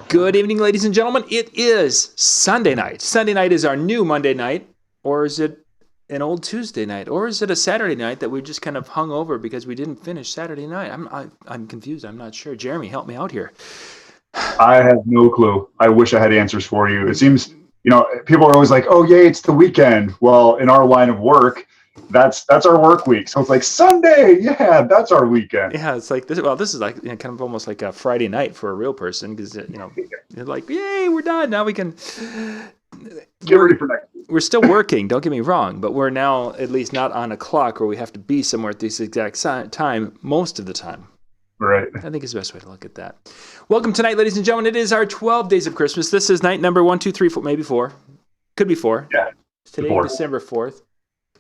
Good evening, ladies and gentlemen. It is Sunday night. Sunday night is our new Monday night, or is it an old Tuesday night, or is it a Saturday night that we just kind of hung over because we didn't finish Saturday night? I'm confused. I'm not sure. Jeremy, help me out here. I have no clue. I wish I had answers for you. It seems, people are always like, "Oh, yay, it's the weekend." Well, in our line of work, that's our work week. So it's like Sunday, yeah, that's our weekend. Yeah, it's like this. Well, this is like kind of almost like a Friday night for a real person because they're like, "Yay, we're done. Now we can Get ready for next week." We're still working. Don't get me wrong, but we're now at least not on a clock where we have to be somewhere at this exact time most of the time. Right. I think is the best way to look at that. Welcome tonight, ladies and gentlemen. It is our 12 days of Christmas. This is night number 1, 2, 3, 4, maybe 4. Could be 4. Yeah. Today, 4. December 4th.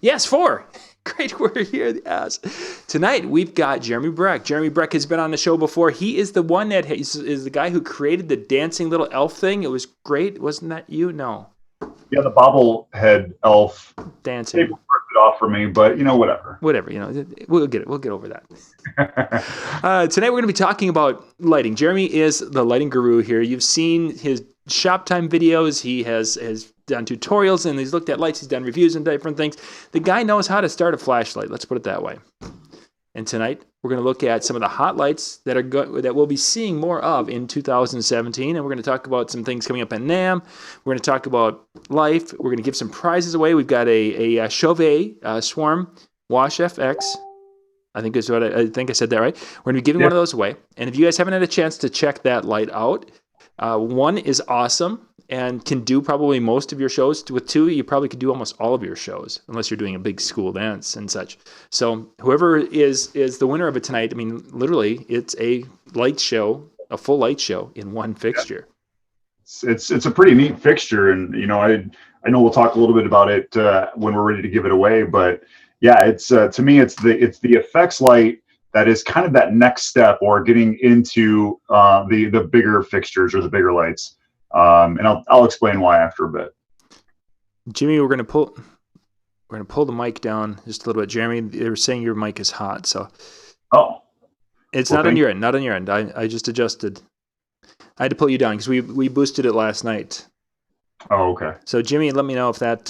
Yes, 4. Great, we're here. Yes. Tonight, we've got Jeremy Brech. Jeremy Brech has been on the show before. He is the one that is the guy who created the dancing little elf thing. It was great. Wasn't that you? No. Yeah, the bobblehead elf dancing. They ripped it off for me, but whatever. Whatever, we'll get it. We'll get over that. Tonight we're going to be talking about lighting. Jeremy is the lighting guru here. You've seen his shop time videos. He has done tutorials and he's looked at lights. He's done reviews and different things. The guy knows how to start a flashlight. Let's put it that way. And tonight we're going to look at some of the hot lights that we'll be seeing more of in 2017, and we're going to talk about some things coming up at NAMM. We're going to talk about life. We're going to give some prizes away. We've got a Chauvet Swarm Wash FX. I think I said that right. We're going to be giving one of those away. And if you guys haven't had a chance to check that light out, one is awesome and can do probably most of your shows. With 2, you probably could do almost all of your shows, unless you're doing a big school dance and such. So whoever is the winner of it tonight, I mean, literally, it's a light show, a full light show in one fixture. It's a pretty neat fixture, and I know we'll talk a little bit about it when we're ready to give it away. But yeah, it's to me, it's the effects light that is kind of that next step, or getting into the bigger fixtures or the bigger lights. And I'll explain why after a bit. Jimmy, we're gonna pull the mic down just a little bit. Jeremy, they were saying your mic is hot, so it's not on your end. Not on your end. I just adjusted. I had to pull you down because we boosted it last night. Oh, okay. So Jimmy, let me know if that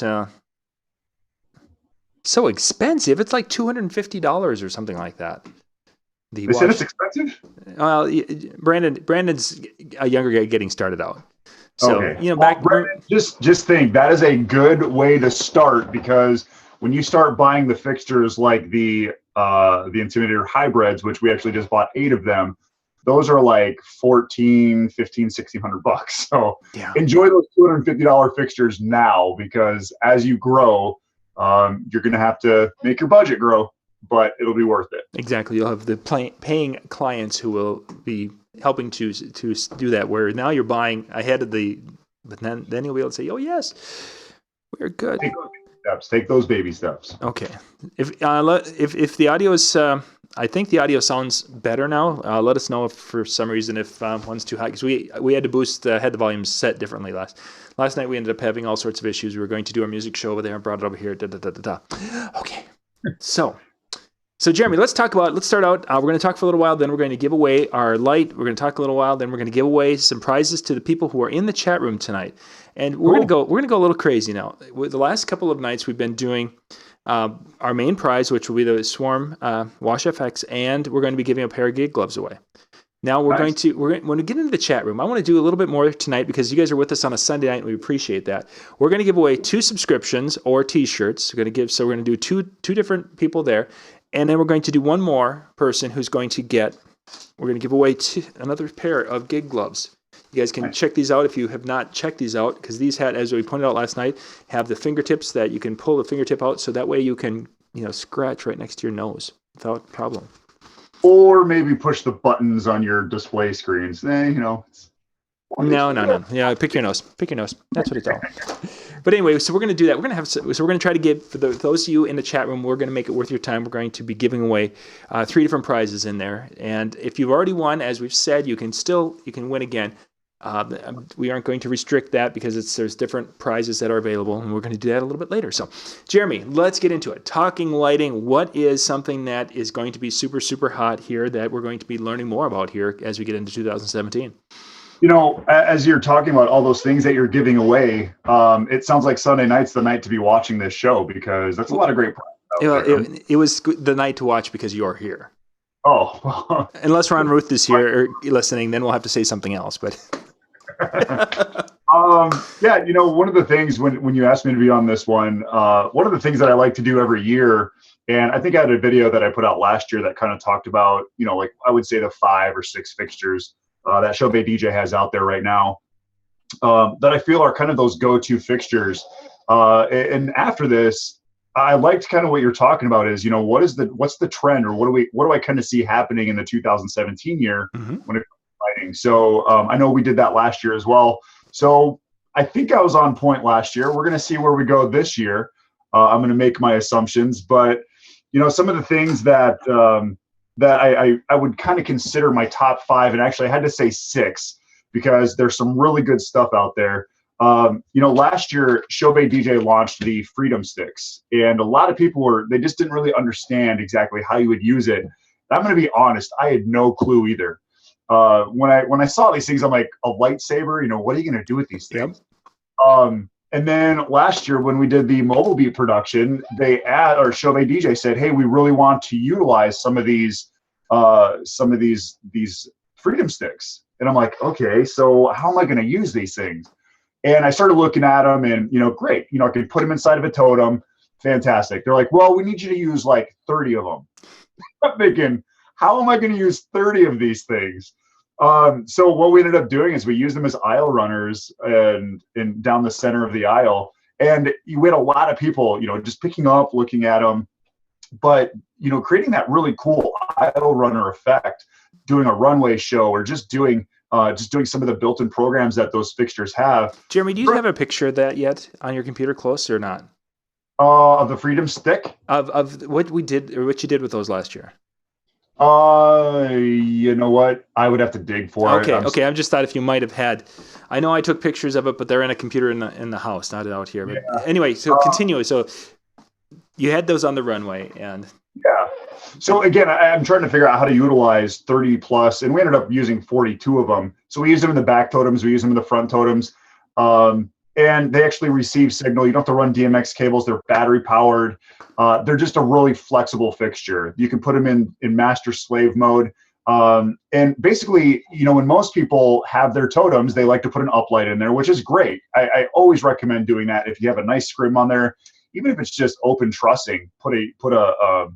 so expensive. It's like $250 or something like that. They said it's expensive? Well, Brandon's a younger guy getting started out. So, okay. Brandon, just think that is a good way to start, because when you start buying the fixtures like the Intimidator hybrids, which we actually just bought 8 of them, those are like $1,400, $1,500, $1,600. So enjoy those $250 fixtures now, because as you grow, you're going to have to make your budget grow, but it'll be worth it. Exactly. You'll have the paying clients who will be helping to do that, where now you're buying ahead of but then you'll be able to say, oh yes, we're good. Take those baby steps. Okay. If the audio is, I think the audio sounds better now. Let us know if for some reason if one's too high, because we had to boost, had the volume set differently last night. We ended up having all sorts of issues. We were going to do our music show over there and brought it over here. Okay. So Jeremy, let's start out. We're going to talk for a little while, then we're going to give away our light. We're going to talk a little while, then we're going to give away some prizes to the people who are in the chat room tonight. And we're going to go a little crazy now. With the last couple of nights, we've been doing our main prize, which will be the Swarm Wash FX, and we're going to be giving a pair of gig gloves away. Now we're going to get into the chat room. I want to do a little bit more tonight because you guys are with us on a Sunday night, and we appreciate that. We're going to give away 2 subscriptions or T-shirts. We're going to do two different people there. And then we're going to do one more person who's going to we're going to give away another pair of gig gloves. You guys can check these out if you have not checked these out, because these as we pointed out last night, have the fingertips that you can pull the fingertip out, so that way you can, scratch right next to your nose without problem. Or maybe push the buttons on your display screens. No. Yeah, pick your nose. That's what it's all. But anyway, so we're going to do that. We're going to try to give, for those of you in the chat room, we're going to make it worth your time. We're going to be giving away 3 different prizes in there. And if you've already won, as we've said, you can win again. We aren't going to restrict that because there's different prizes that are available, and we're going to do that a little bit later. So, Jeremy, let's get into it. Talking lighting, what is something that is going to be super, super hot here that we're going to be learning more about here as we get into 2017? As you're talking about all those things that you're giving away, it sounds like Sunday night's the night to be watching this show because that's a lot of great products out there. It was the night to watch because you're here. Oh, well. Unless Ron Ruth is here or listening, then we'll have to say something else. But yeah, one of the things when you asked me to be on this one of the things that I like to do every year, and I think I had a video that I put out last year that kind of talked about, like I would say the 5 or 6 fixtures that Shobe DJ has out there right now that I feel are kind of those go-to fixtures. And after this, I liked kind of what you're talking about is, what's the trend, or what do I kind of see happening in the 2017 year when it comes to lighting? So I know we did that last year as well. So I think I was on point last year. We're going to see where we go this year. I'm going to make my assumptions, but some of the things that I would kind of consider my top 5, and actually I had to say 6 because there's some really good stuff out there. Last year Shobe DJ launched the Freedom Sticks, and a lot of people they just didn't really understand exactly how you would use it. And I'm going to be honest, I had no clue either. When I saw these things, I'm like, a lightsaber, what are you going to do with these things? Yep. And then last year when we did the Mobile Beat production, Shobe DJ said, hey, we really want to utilize some of these Freedom Sticks. And I'm like, okay, so how am I going to use these things? And I started looking at them, and great, I can put them inside of a totem. Fantastic. They're like, well, we need you to use like 30 of them. I'm thinking, how am I going to use 30 of these things? So what we ended up doing is we used them as aisle runners and down the center of the aisle. And we had a lot of people, just picking up, looking at them, but, creating that really cool aisle runner effect, doing a runway show, or just doing some of the built-in programs that those fixtures have. Jeremy, do you have a picture of that yet on your computer close or not? Of the Freedom Stick? Of what we did, or what you did with those last year? You know what? I would have to dig for it. Okay. I just thought if you might have had. I know I took pictures of it, but they're in a computer in the house, not out here. But anyway, so continue. So you had those on the runway, and yeah. So again, I'm trying to figure out how to utilize 30 plus, and we ended up using 42 of them. So we used them in the back totems, we used them in the front totems, and they actually receive signal. You don't have to run DMX cables; they're battery powered. They're just a really flexible fixture. You can put them in master slave mode. And basically, when most people have their totems, they like to put an uplight in there, which is great. I always recommend doing that. If you have a nice scrim on there, even if it's just open trussing, put a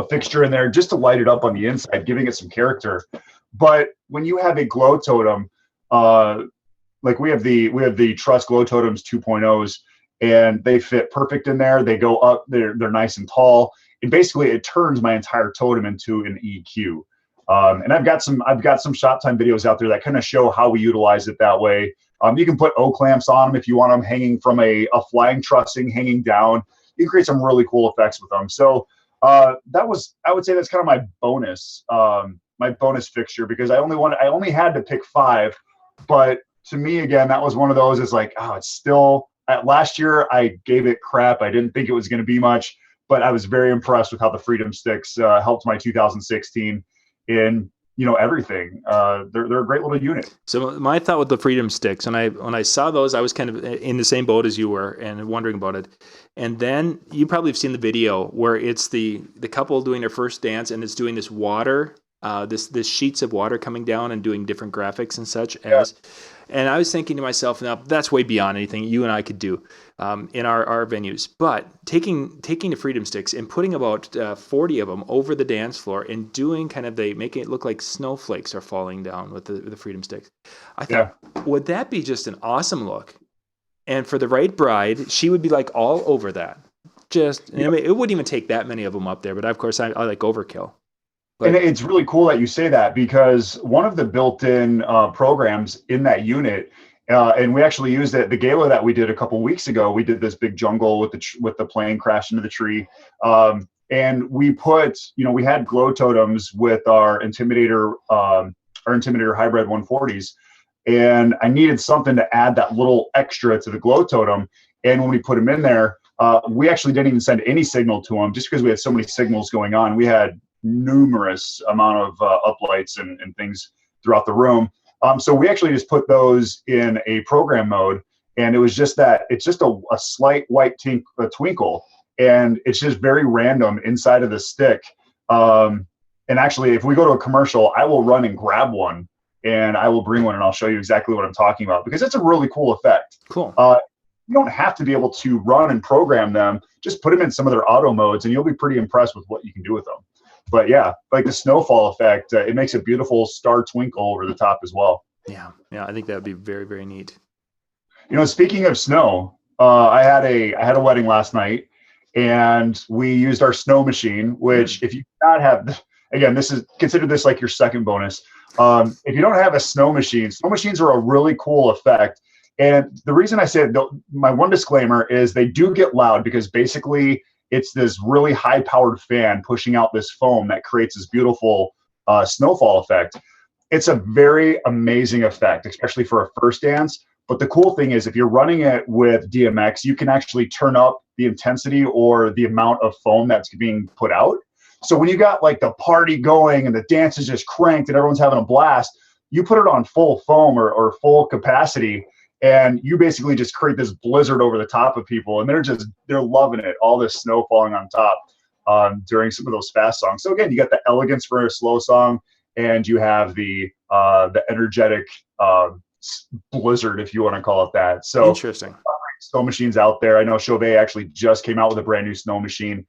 fixture in there just to light it up on the inside, giving it some character. But when you have a glow totem, like we have the truss glow totems 2.0s, and they fit perfect in there. They go up, they're nice and tall, and basically it turns my entire totem into an EQ. And I've got some shop time videos out there that kind of show how we utilize it that way. You can put O clamps on them if you want them hanging from a flying trussing hanging down. You can create some really cool effects with them. So I would say that's kind of my bonus fixture, because I only had to pick 5, but to me, again, that was one of those. It's like, it's still. Last year, I gave it crap. I didn't think it was going to be much, but I was very impressed with how the Freedom Sticks helped my 2016 in everything. They're a great little unit. So my thought with the Freedom Sticks, when I saw those, I was kind of in the same boat as you were and wondering about it. And then you probably have seen the video where it's the couple doing their first dance, and it's doing this water, this sheets of water coming down and doing different graphics and such as. And I was thinking to myself, now that's way beyond anything you and I could do in our venues. But taking the Freedom Sticks and putting about 40 of them over the dance floor and doing making it look like snowflakes are falling down with the Freedom Sticks. I thought, would that be just an awesome look? And for the right bride, she would be like all over that. I mean, it wouldn't even take that many of them up there. But of course, I like overkill. And it's really cool that you say that, because one of the built-in programs in that unit, and we actually used it, the gala that we did a couple weeks ago, we did this big jungle with the plane crash into the tree. And we we had glow totems with our Intimidator hybrid 140s. And I needed something to add that little extra to the glow totem. And when we put them in there, we actually didn't even send any signal to them, just because we had so many signals going on. We had numerous amount of uplights and things throughout the room. So we actually just put those in a program mode, and it was just that it's just a slight white twinkle, and it's just very random inside of the stick. And actually, if we go to a commercial, I will run and grab one, and I will bring one, and I'll show you exactly what I'm talking about, because it's a really cool effect. Cool. You don't have to be able to run and program them. Just put them in some of their auto modes, and you'll be pretty impressed with what you can do with them. But yeah, like the snowfall effect, it makes a beautiful star twinkle over the top as well. Yeah, I think that would be very, very neat. Speaking of snow, I had a wedding last night, and we used our snow machine, which if you do not have, again, consider this like your second bonus. If you don't have a snow machines are a really cool effect. And the reason I say my one disclaimer is they do get loud, because basically it's this really high powered fan pushing out this foam that creates this beautiful snowfall effect. It's a very amazing effect, especially for a first dance. But the cool thing is, if you're running it with DMX, you can actually turn up the intensity or the amount of foam that's being put out. So when you got like the party going and the dance is just cranked and everyone's having a blast, you put it on full foam or full capacity, and you basically just create this blizzard over the top of people, and they're loving it. All this snow falling on top during some of those fast songs. So again, you got the elegance for a slow song, and you have the energetic blizzard, if you want to call it that. So interesting. Snow machines out there. I know Chauvet actually just came out with a brand new snow machine.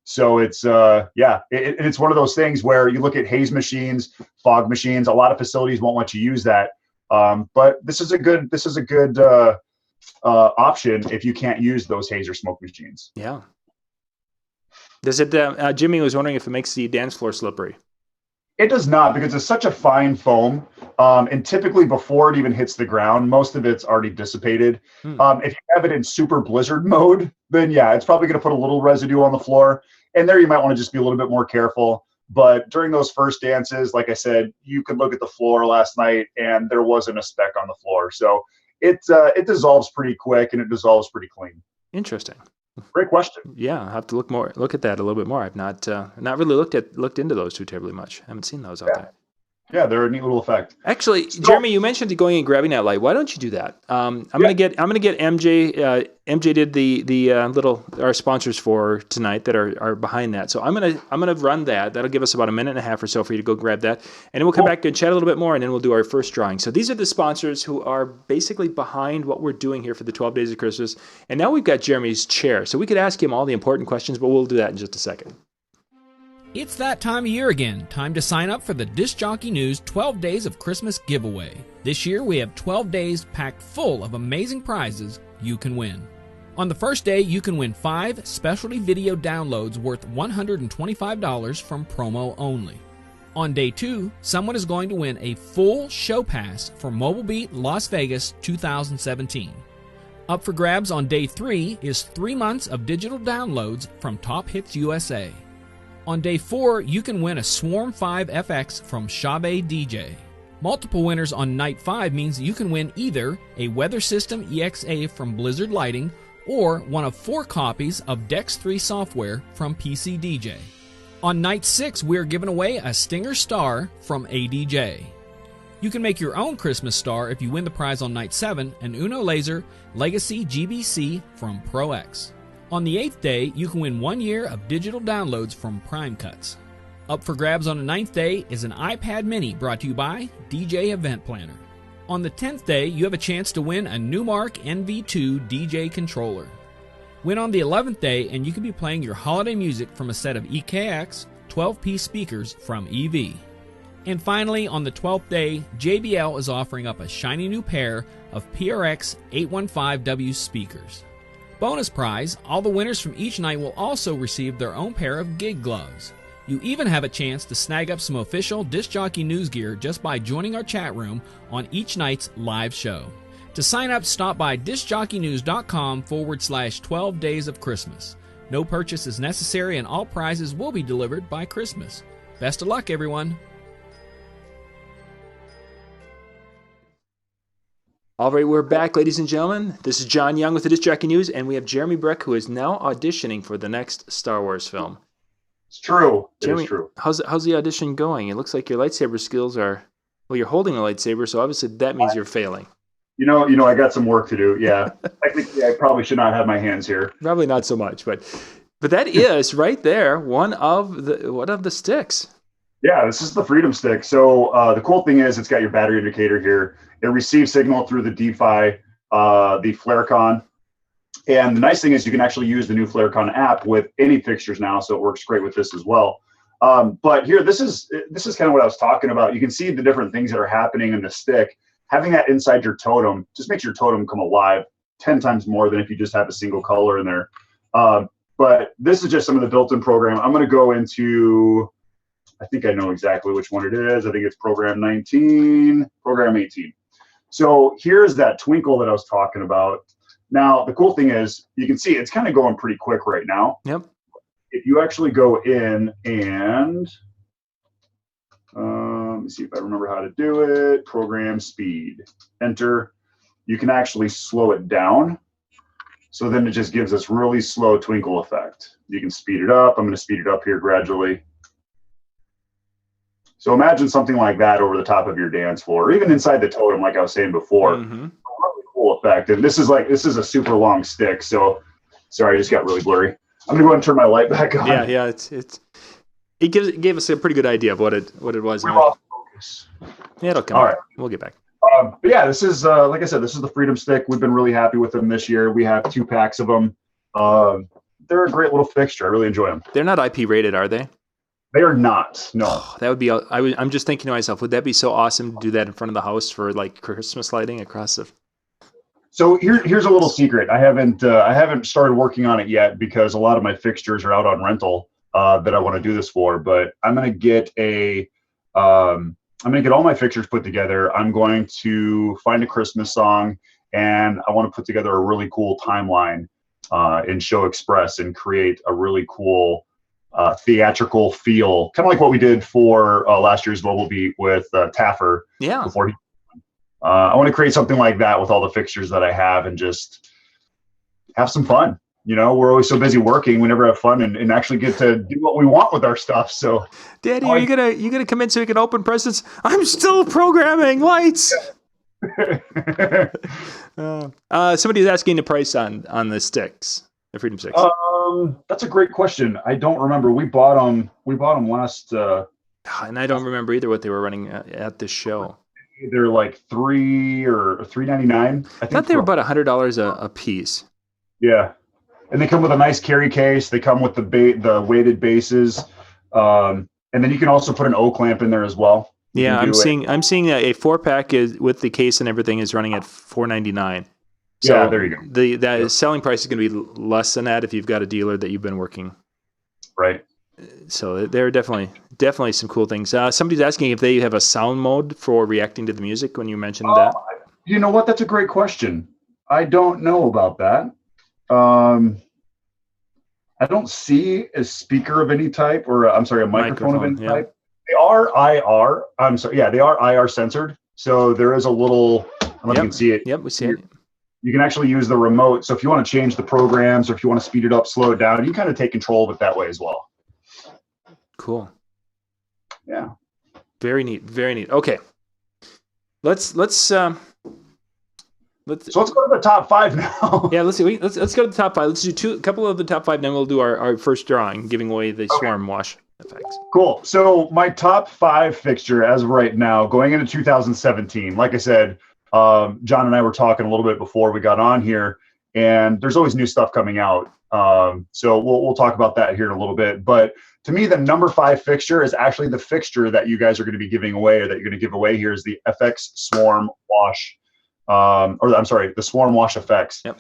So it's it's one of those things where you look at haze machines, fog machines. A lot of facilities won't let you use that. But this is a good option if you can't use those haze or smoke machines. Yeah. Does it? Jimmy was wondering if it makes the dance floor slippery. It does not, because it's such a fine foam, and typically before it even hits the ground, most of it's already dissipated. If you have it in super blizzard mode, then yeah, it's probably going to put a little residue on the floor, and there you might want to just be a little bit more careful. But during those first dances, like I said, you could look at the floor last night, and there wasn't a speck on the floor. So it dissolves pretty quick, and it dissolves pretty clean. Interesting. Great question. Yeah, I'll have to look at that a little bit more. I've not really looked into those too terribly much. I haven't seen those out there. Yeah, they're a neat little effect. Actually, Jeremy, you mentioned going and grabbing that light. Why don't you do that? I'm gonna get MJ. MJ did the little our sponsors for tonight that are behind that. So I'm gonna run that. That'll give us about a minute and a half or so for you to go grab that, and then we'll come back and chat a little bit more, and then we'll do our first drawing. So these are the sponsors who are basically behind what we're doing here for the 12 Days of Christmas. And now we've got Jeremy's chair, so we could ask him all the important questions, but we'll do that in just a second. It's that time of year again. Time to sign up for the Disc Jockey News 12 Days of Christmas giveaway. This year we have 12 days packed full of amazing prizes you can win. On the first day, you can win 5 specialty video downloads worth $125 from promo only. On day 2, someone is going to win a full show pass for Mobile Beat Las Vegas 2017. Up for grabs on day 3 is 3 months of digital downloads from Top Hits USA. On day 4, you can win a Swarm 5 FX from Chauvet DJ. Multiple winners on night 5 means you can win either a Weather System EXA from Blizzard Lighting or one of 4 copies of Dex 3 software from PC DJ. On night 6, we're giving away a Stinger Star from ADJ. You can make your own Christmas star if you win the prize on night 7, an Uno Laser Legacy GBC from ProX. On the 8th day, you can win 1 year of digital downloads from Prime Cuts. Up for grabs on the 9th day is an iPad Mini brought to you by DJ Event Planner. On the 10th day, you have a chance to win a Newmark NV2 DJ controller. Win on the 11th day, and you can be playing your holiday music from a set of EKX 12-piece speakers from EV. And finally, on the 12th day, JBL is offering up a shiny new pair of PRX 815W speakers. Bonus prize, all the winners from each night will also receive their own pair of gig gloves. You even have a chance to snag up some official Disc Jockey News gear just by joining our chat room on each night's live show. To sign up, stop by discjockeynews.com/12 days of Christmas. No purchase is necessary and all prizes will be delivered by Christmas. Best of luck, everyone. All right, we're back, ladies and gentlemen. This is John Young with the Disc Jockey News, and we have Jeremy Brech, who is now auditioning for the next Star Wars film. It's true. Jeremy, it is true. How's the audition going? It looks like your lightsaber skills are Well, you're holding a lightsaber, so obviously that means you're failing. I got some work to do. Yeah. Technically, I probably should not have my hands here. Probably not so much, but that is right there one of the sticks. Yeah, this is the Freedom Stick. So the cool thing is it's got your battery indicator here. It receives signal through the DeFi, the FlareCon. And the nice thing is you can actually use the new FlareCon app with any fixtures now, so it works great with this as well. But here, this is kind of what I was talking about. You can see the different things that are happening in the stick. Having that inside your totem just makes your totem come alive 10 times more than if you just have a single color in there. But this is just some of the built-in program. I'm going to go into, I think I know exactly which one it is. I think it's program 19, program 18. So here's that twinkle that I was talking about. Now, the cool thing is you can see it's kind of going pretty quick right now. Yep. If you actually go in and let me see if I remember how to do it. Program speed, enter. You can actually slow it down. So then it just gives us really slow twinkle effect. You can speed it up. I'm going to speed it up here gradually. So imagine something like that over the top of your dance floor, or even inside the totem, like I was saying before. Mm-hmm. Really cool effect. And this is a super long stick. So sorry, I just got really blurry. I'm gonna go ahead and turn my light back on. Yeah. It gave us a pretty good idea of what it was. We're off focus. Yeah, it'll come. All back. right. We'll get back. But yeah, this is like I said, this is the Freedom Stick. We've been really happy with them this year. We have 2 packs of them. They're a great little fixture. I really enjoy them. They're not IP rated, are they? They are not. No. Oh, that would be. I'm just thinking to myself, would that be so awesome to do that in front of the house for like Christmas lighting across the? So here's a little secret. I haven't started working on it yet because a lot of my fixtures are out on rental that I want to do this for. But I'm gonna get I'm gonna get all my fixtures put together. I'm going to find a Christmas song, and I want to put together a really cool timeline in Show Express and create a really cool theatrical feel, kind of like what we did for last year's Mobile Beat with Taffer. Yeah. Before he. I want to create something like that with all the fixtures that I have and just have some fun. We're always so busy working. We never have fun and actually get to do what we want with our stuff. So, Daddy, are you gonna come in so you can open presents? I'm still programming lights. Somebody's asking the price on the sticks, the Freedom Sticks. That's a great question. I don't remember. We bought them last. And I don't remember either what they were running at this show. They're like $3 or $3.99. I thought they were about $100 a piece. Yeah, and they come with a nice carry case. They come with the weighted bases, and then you can also put an O clamp in there as well. Yeah, I'm seeing a 4-pack is with the case and everything is running at $4.99. So yeah, there you go. The selling price is going to be less than that if you've got a dealer that you've been working. Right. So there are definitely some cool things. Somebody's asking if they have a sound mode for reacting to the music when you mentioned that. You know what? That's a great question. I don't know about that. I don't see a speaker of any type, or a microphone of any type. They are IR. I'm sorry. Yeah, they are IR censored. So there is a little. I don't know if you can see it. Yep, we see it. You can actually use the remote. So if you want to change the programs, or if you want to speed it up, slow it down, you kind of take control of it that way as well. Cool. Yeah. Very neat. Very neat. Okay. Let's go to the top 5 now. Yeah, let's see. Let's go to the top 5. Let's do a couple of the top 5, then we'll do our first drawing, giving away the Swarm Wash effects. Cool. So my top 5 fixture as of right now, going into 2017, like I said, John and I were talking a little bit before we got on here, and there's always new stuff coming out. So we'll talk about that here in a little bit. But to me, the number 5 fixture is actually the fixture that you guys are going to be giving away, or that you're going to give away here, is the FX Swarm Wash. The Swarm Wash effects. Yep.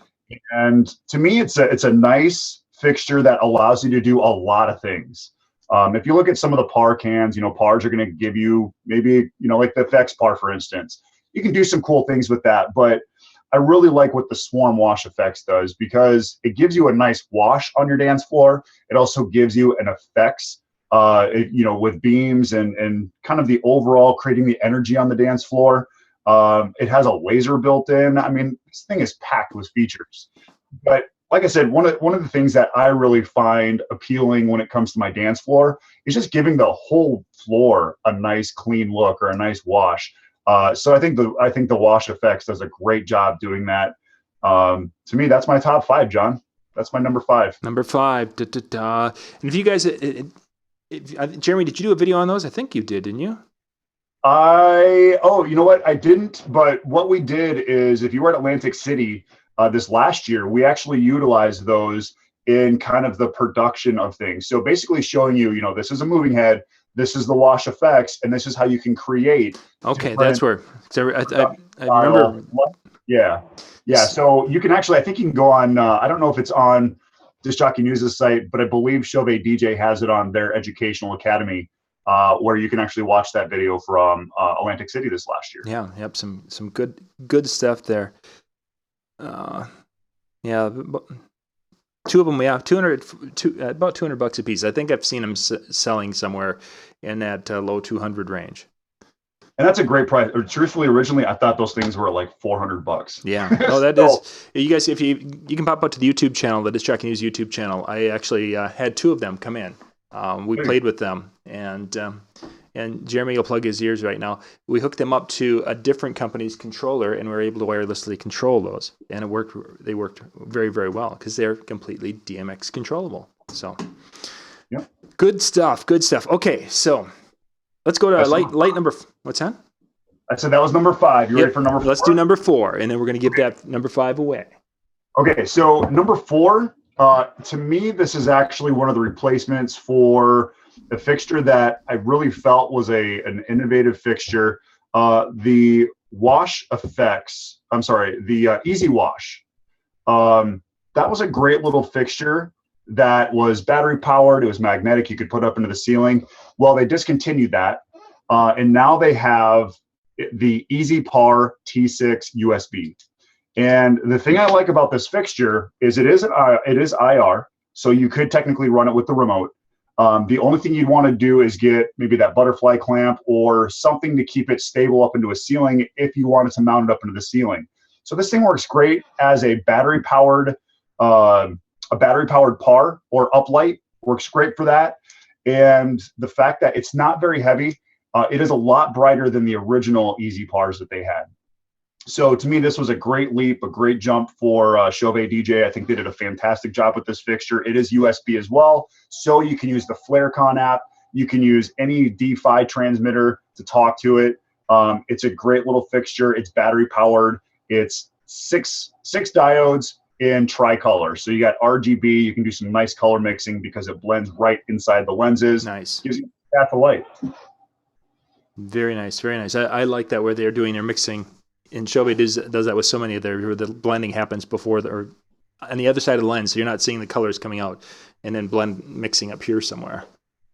And to me, it's a nice fixture that allows you to do a lot of things. If you look at some of the PAR cans, PARs are going to give you maybe, like the FX PAR, for instance. You can do some cool things with that, but I really like what the Swarm Wash effects does, because it gives you a nice wash on your dance floor. It also gives you an effects, with beams and kind of the overall creating the energy on the dance floor. It has a laser built in. I mean, this thing is packed with features. But like I said, one of the things that I really find appealing when it comes to my dance floor is just giving the whole floor a nice clean look or a nice wash. So I think the Wash Effects does a great job doing that. To me, that's my top 5, John. That's my number 5. Number 5. Da, da, da. And if you guys, Jeremy, did you do a video on those? I think you did, didn't you? You know what? I didn't, but what we did is, if you were at Atlantic City this last year, we actually utilized those in kind of the production of things. So basically showing you, this is a moving head, this is the Wash Effects, and this is how you can create. Okay, that's where. I remember. Yeah. So you can actually, I think you can go on, I don't know if it's on Disc Jockey News' site, but I believe Chauvet DJ has it on their educational academy, where you can actually watch that video from Atlantic City this last year. Yeah, yep, some good stuff there. Yeah, two of them. Yeah, about $200 a piece. I think I've seen them selling somewhere in that low 200 range. And that's a great price. Or, truthfully, originally I thought those things were like $400. Yeah. Oh, that is. You guys, if you can pop out to the YouTube channel, the Disc Jockey News YouTube channel. I actually had 2 of them come in. We played with them, and Jeremy will plug his ears right now. We hooked them up to a different company's controller, and we were able to wirelessly control those, and it worked. They worked very, very well because they're completely DMX controllable. So, yeah, good stuff. Good stuff. Okay, so let's go to light number. What's that? I said that was number 5. You ready for number 4? Let's do number 4, and then we're going to give that number 5 away. Okay, so number 4. To me, this is actually one of the replacements for a fixture that I really felt was an innovative fixture. The Wash Effects, the Easy Wash. That was a great little fixture that was battery powered. It was magnetic. You could put up into the ceiling. Well, they discontinued that. And now they have the Easy Par T6 USB. And the thing I like about this fixture is it is IR, so you could technically run it with the remote. The only thing you'd want to do is get maybe that butterfly clamp or something to keep it stable up into a ceiling if you wanted to mount it up into the ceiling. So this thing works great as a battery powered par or uplight. Works great for that. And the fact that it's not very heavy, it is a lot brighter than the original Easy Pars that they had. So to me, this was a great leap, a great jump for Chauvet DJ. I think they did a fantastic job with this fixture. It is USB as well, so you can use the FlareCon app. You can use any D-Fi transmitter to talk to it. It's a great little fixture. It's battery powered. It's six diodes in tricolor. So you got RGB. You can do some nice color mixing because it blends right inside the lenses. Nice. Gives you a path of light. Very nice, very nice. I like that where they're doing their mixing. And Chauvet does that with so many of where the blending happens before or on the other side of the lens, so you're not seeing the colors coming out and then mixing up here somewhere.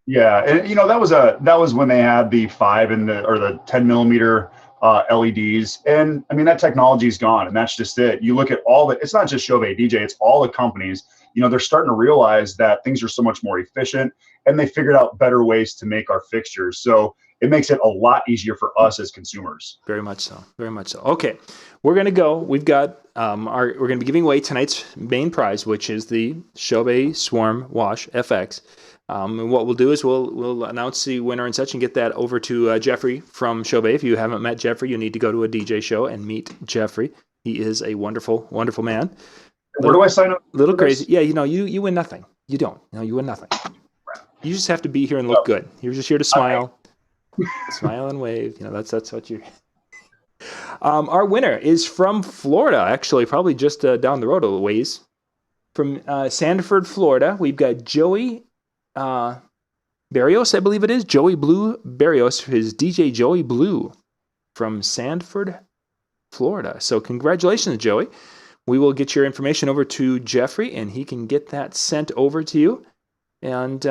Yeah, and that was when they had the 5 and the 10 millimeter LEDs, and I mean that technology is gone, and that's just it. You look at it's not just Chauvet DJ, it's all the companies. They're starting to realize that things are so much more efficient, and they figured out better ways to make our fixtures. So it makes it a lot easier for us as consumers. Very much so. Very much so. Okay, we're going to go. We've got we're going to be giving away tonight's main prize, which is the Chauvet Swarm Wash FX. And what we'll do is we'll announce the winner and such and get that over to Jeffrey from Chauvet. If you haven't met Jeffrey, you need to go to a DJ show and meet Jeffrey. He is a wonderful, wonderful man. Where do I sign up? Little crazy. Yeah, you win nothing. You don't. You win nothing. You just have to be here and look good. You're just here to smile. Smile and wave. That's what you're. Our winner is from Florida, actually, probably just down the road a ways. From Sanford, Florida, we've got Joey Barrios, I believe it is. Joey Blue Barrios, his DJ Joey Blue from Sanford, Florida. So congratulations, Joey. We will get your information over to Jeffrey, and he can get that sent over to you. And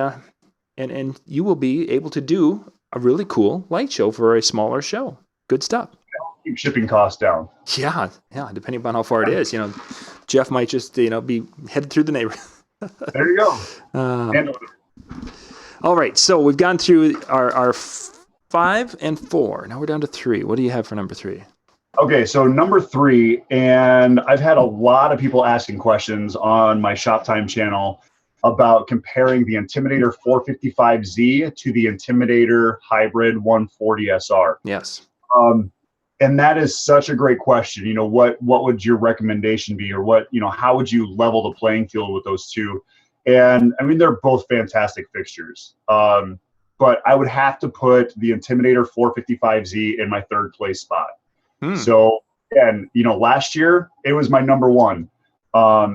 you will be able to do a really cool light show for a smaller show. Good stuff. Keep shipping costs down. Yeah, depending upon how far it is. Jeff might just, be headed through the neighborhood. There you go. All right, so we've gone through our 5 and 4. Now we're down to 3. What do you have for number 3? Okay, so number 3, and I've had a lot of people asking questions on my Shop Time channel about comparing the Intimidator 455Z to the Intimidator Hybrid 140 SR. Yes. And that is such a great question. What would your recommendation be, or how would you level the playing field with those two? And I mean, they're both fantastic fixtures. But I would have to put the Intimidator 455Z in my 3rd place spot. So, and last year it was my number 1.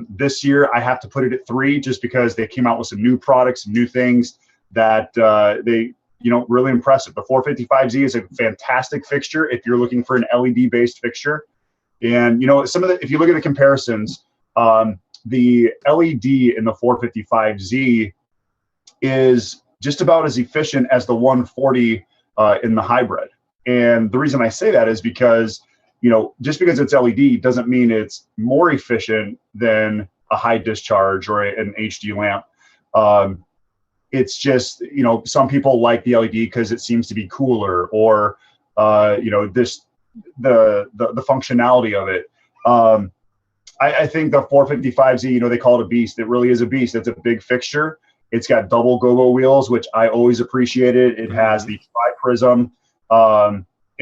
This year I have to put it at 3, just because they came out with some new products, some new things that they really impressive. The 455Z is a fantastic fixture if you're looking for an LED based fixture. And if you look at the comparisons, the LED in the 455Z is just about as efficient as the 140 in the hybrid. And the reason I say that is because, just because it's LED doesn't mean it's more efficient than a high discharge or an HD lamp. It's just, some people like the LED because it seems to be cooler, or, the functionality of it. I think the 455Z, they call it a beast. It really is a beast. It's a big fixture. It's got double gobo wheels, which I always appreciated. It has the tri-prism.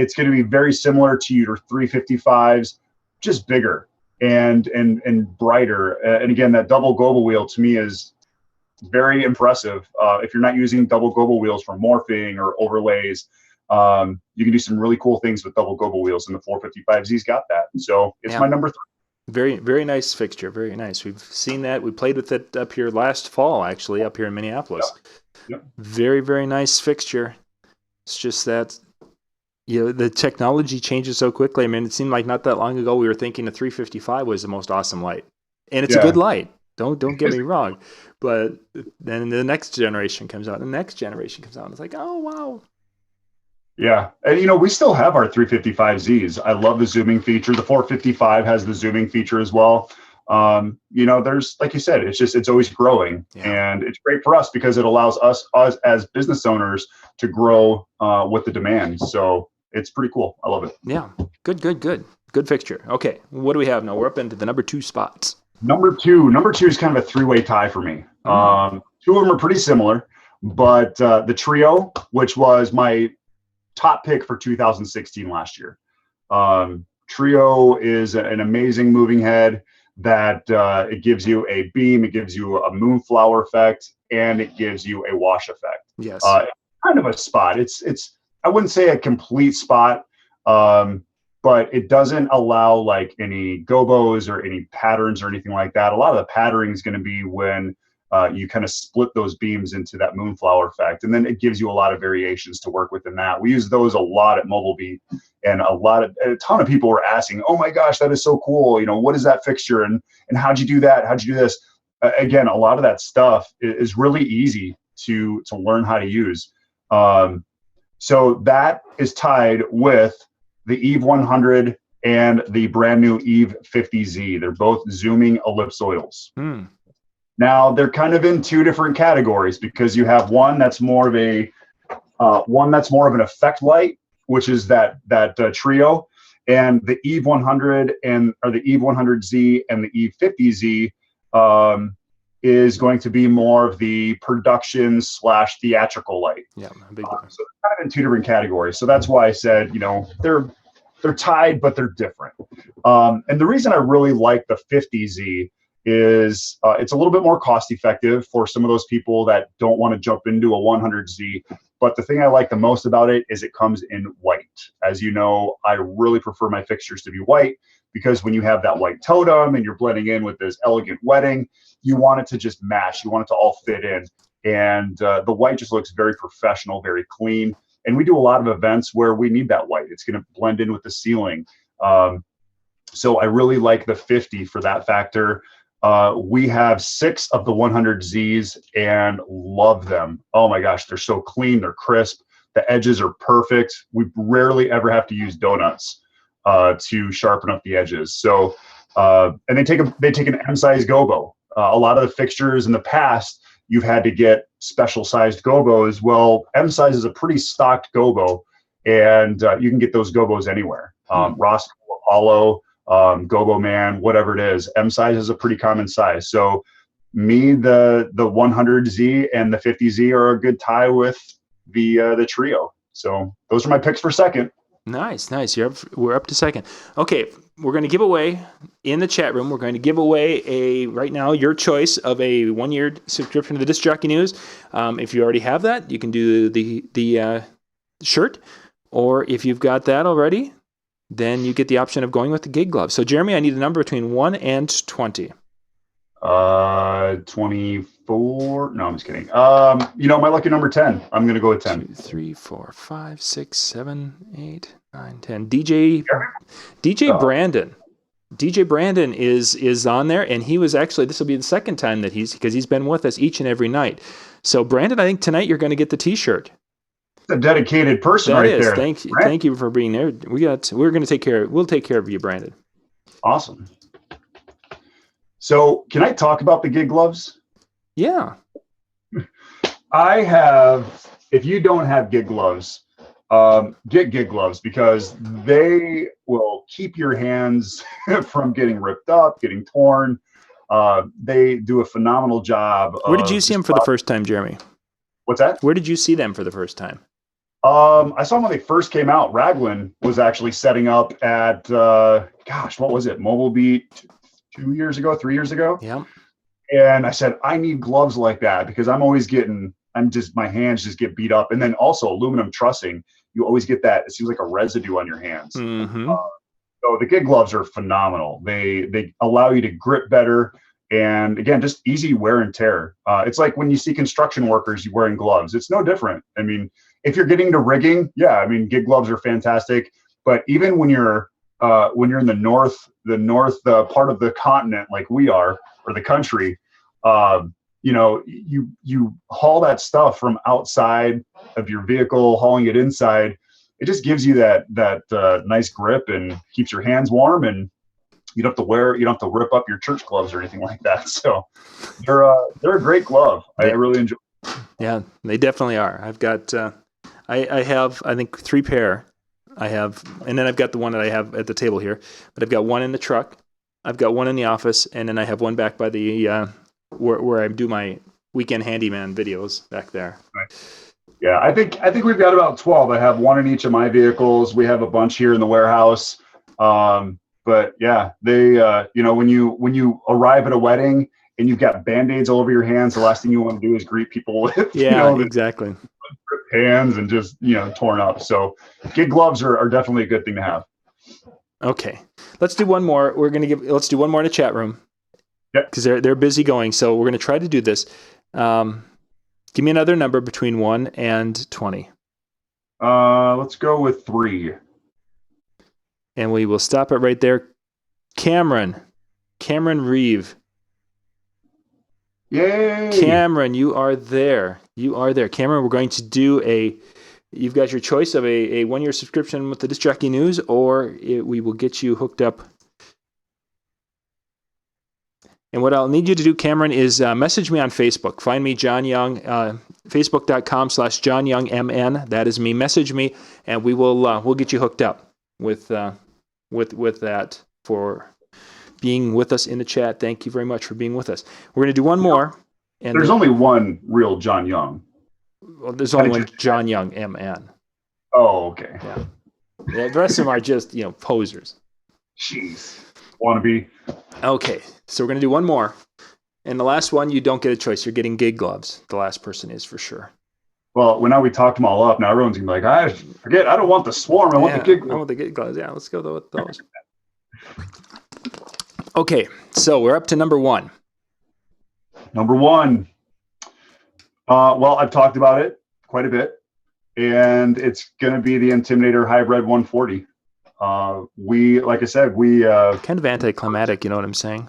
It's going to be very similar to your 355s, just bigger and brighter. And again, that double gobo wheel to me is very impressive. If you're not using double gobo wheels for morphing or overlays, you can do some really cool things with double gobo wheels, and the 455Z's got that. So it's my number 3. Very, very nice fixture. Very nice. We've seen that. We played with it up here last fall, actually, up here in Minneapolis. Yep. Very, very nice fixture. It's just that, the technology changes so quickly. I mean, it seemed like not that long ago we were thinking the 355 was the most awesome light. And it's a good light. Don't get me wrong. But then the next generation comes out. The next generation comes out. And it's like, oh, wow. Yeah. And, we still have our 355Zs. I love the zooming feature. The 455 has the zooming feature as well. There's, like you said, it's always growing. Yeah. And it's great for us because it allows us as business owners to grow with the demand. So it's pretty cool. I love it. Yeah. Good fixture. Okay. What do we have now? We're up into the number 2 spots. Number two is kind of a 3-way tie for me. 2 of them are pretty similar, but the Trio, which was my top pick for 2016 last year. Trio is an amazing moving head that it gives you a beam, it gives you a moonflower effect, and it gives you a wash effect. Yes. Kind of a spot. It's I wouldn't say a complete spot, but it doesn't allow like any gobos or any patterns or anything like that. A lot of the patterning is going to be when you kind of split those beams into that moonflower effect, and then it gives you a lot of variations to work with in that. We use those a lot at Mobile Beat, and a ton of people were asking, "Oh my gosh, that is so cool! What is that fixture, and how'd you do that? How'd you do this?" Again, a lot of that stuff is really easy to learn how to use. So that is tied with the Eve 100 and the brand new Eve 50Z. They're both zooming ellipsoidals. Now they're kind of in 2 different categories, because you have one that's more of an effect light, which is that Trio, and the Eve 100 or the Eve 100Z and the Eve 50Z is going to be more of the production / theatrical light. Yeah, big so they're kind of in 2 different categories. So that's why I said, they're tied, but they're different. And the reason I really like the 50Z is it's a little bit more cost effective for some of those people that don't want to jump into a 100Z. But the thing I like the most about it is it comes in white. As you know, I really prefer my fixtures to be white, because when you have that white totem and you're blending in with this elegant wedding, you want it to just match. You want it to all fit in. And the white just looks very professional, very clean. And we do a lot of events where we need that white. It's going to blend in with the ceiling. So I really like the 50 for that factor. We have 6 of the 100Zs and love them. Oh my gosh, they're so clean, they're crisp, the edges are perfect. We rarely ever have to use donuts to sharpen up the edges. So and they take an M-size gobo. A lot of the fixtures in the past, you've had to get special sized gobos. Well, M-size is a pretty stocked gobo, and you can get those gobos anywhere. Ross Apollo, Go-Go Man, whatever it is. M size is a pretty common size. So me, the 100Z and the 50Z are a good tie with the trio. So those are my picks for second. Nice. We're up to second. Okay, we're going to give away in the chat room. We're going to give away right now your choice of a 1-year subscription to the Disc Jockey News. If you already have that, you can do the shirt, or if you've got that already, then you get the option of going with the gig glove. So Jeremy, I need a number between 1 and 20. 24. No, I'm just kidding. My lucky number 10. I'm going to go with 10. 2, 3, 4, 5, 6, 7, 8, 9, 10. DJ Brandon. DJ Brandon is on there, and he was actually, this will be the second time that because he's been with us each and every night. So Brandon, I think tonight you're going to get the T-shirt. A dedicated person that right is. there. Thank you for being there. We're going to take care. We'll take care of you, Brandon. Awesome. So can I talk about the gig gloves? Yeah. If you don't have gig gloves, get gig gloves, because they will keep your hands from getting ripped up, getting torn. They do a phenomenal job. Where did you see them for the first time, Jeremy? What's that? Where did you see them for the first time? I saw them when they first came out. Raglan was actually setting up at, what was it? Mobile Beat 3 years ago. Yeah. And I said, I need gloves like that, because my hands just get beat up. And then also aluminum trussing, you always get that. It seems like a residue on your hands. Mm-hmm. So the gig gloves are phenomenal. They allow you to grip better. And again, just easy wear and tear. It's like when you see construction workers wearing gloves. It's no different. I mean, if you're getting to rigging, gig gloves are fantastic. But even when you're in the north part of the continent, like we are, or the country, you haul that stuff from outside of your vehicle, hauling it inside. It just gives you that nice grip and keeps your hands warm, and you don't have to rip up your church gloves or anything like that. So they're a great glove. I really enjoy them. Yeah, they definitely are. I've got, I have, I think 3 pair. And then I've got the one that I have at the table here, but I've got one in the truck. I've got one in the office, and then I have one back by the, where I do my weekend handyman videos back there. Right. Yeah, I think we've got about 12. I have one in each of my vehicles. We have a bunch here in the warehouse. But yeah, they, when you arrive at a wedding and you've got Band-Aids all over your hands, the last thing you want to do is greet people with, exactly. hands and just, torn up. So gig gloves are definitely a good thing to have. Okay. Let's do one more. Let's do one more in the chat room. Yep. Because they're busy going. So we're going to try to do this. Give me another number between 1 and 20. Let's go with 3. And we will stop it right there. Cameron Reeve. Yay! Cameron, you are there. Cameron, we're going to do you've got your choice of a 1-year subscription with the Disc Jockey News, or we will get you hooked up. And what I'll need you to do, Cameron, is message me on Facebook. Find me, John Young, facebook.com/JohnYoungMN. That is me. Message me, and we'll get you hooked up with that for being with us in the chat. Thank you very much for being with us. We're going to do one more. And there's only one real John Young. Well, there's only one John Young, MN. Oh, okay. Yeah. The rest of them are just, posers. Jeez. Wannabe. Okay, so we're going to do one more. And the last one, you don't get a choice. You're getting gig gloves. The last person is for sure. Well, now we talked them all up. Now everyone's going to be like, I don't want the swarm. I want the gig gloves. I want the gig gloves. Yeah, let's go with those. Okay, so we're up to number 1. Number 1. Well, I've talked about it quite a bit, and it's going to be the Intimidator Hybrid 140. Like I said, kind of anticlimactic, you know what I'm saying?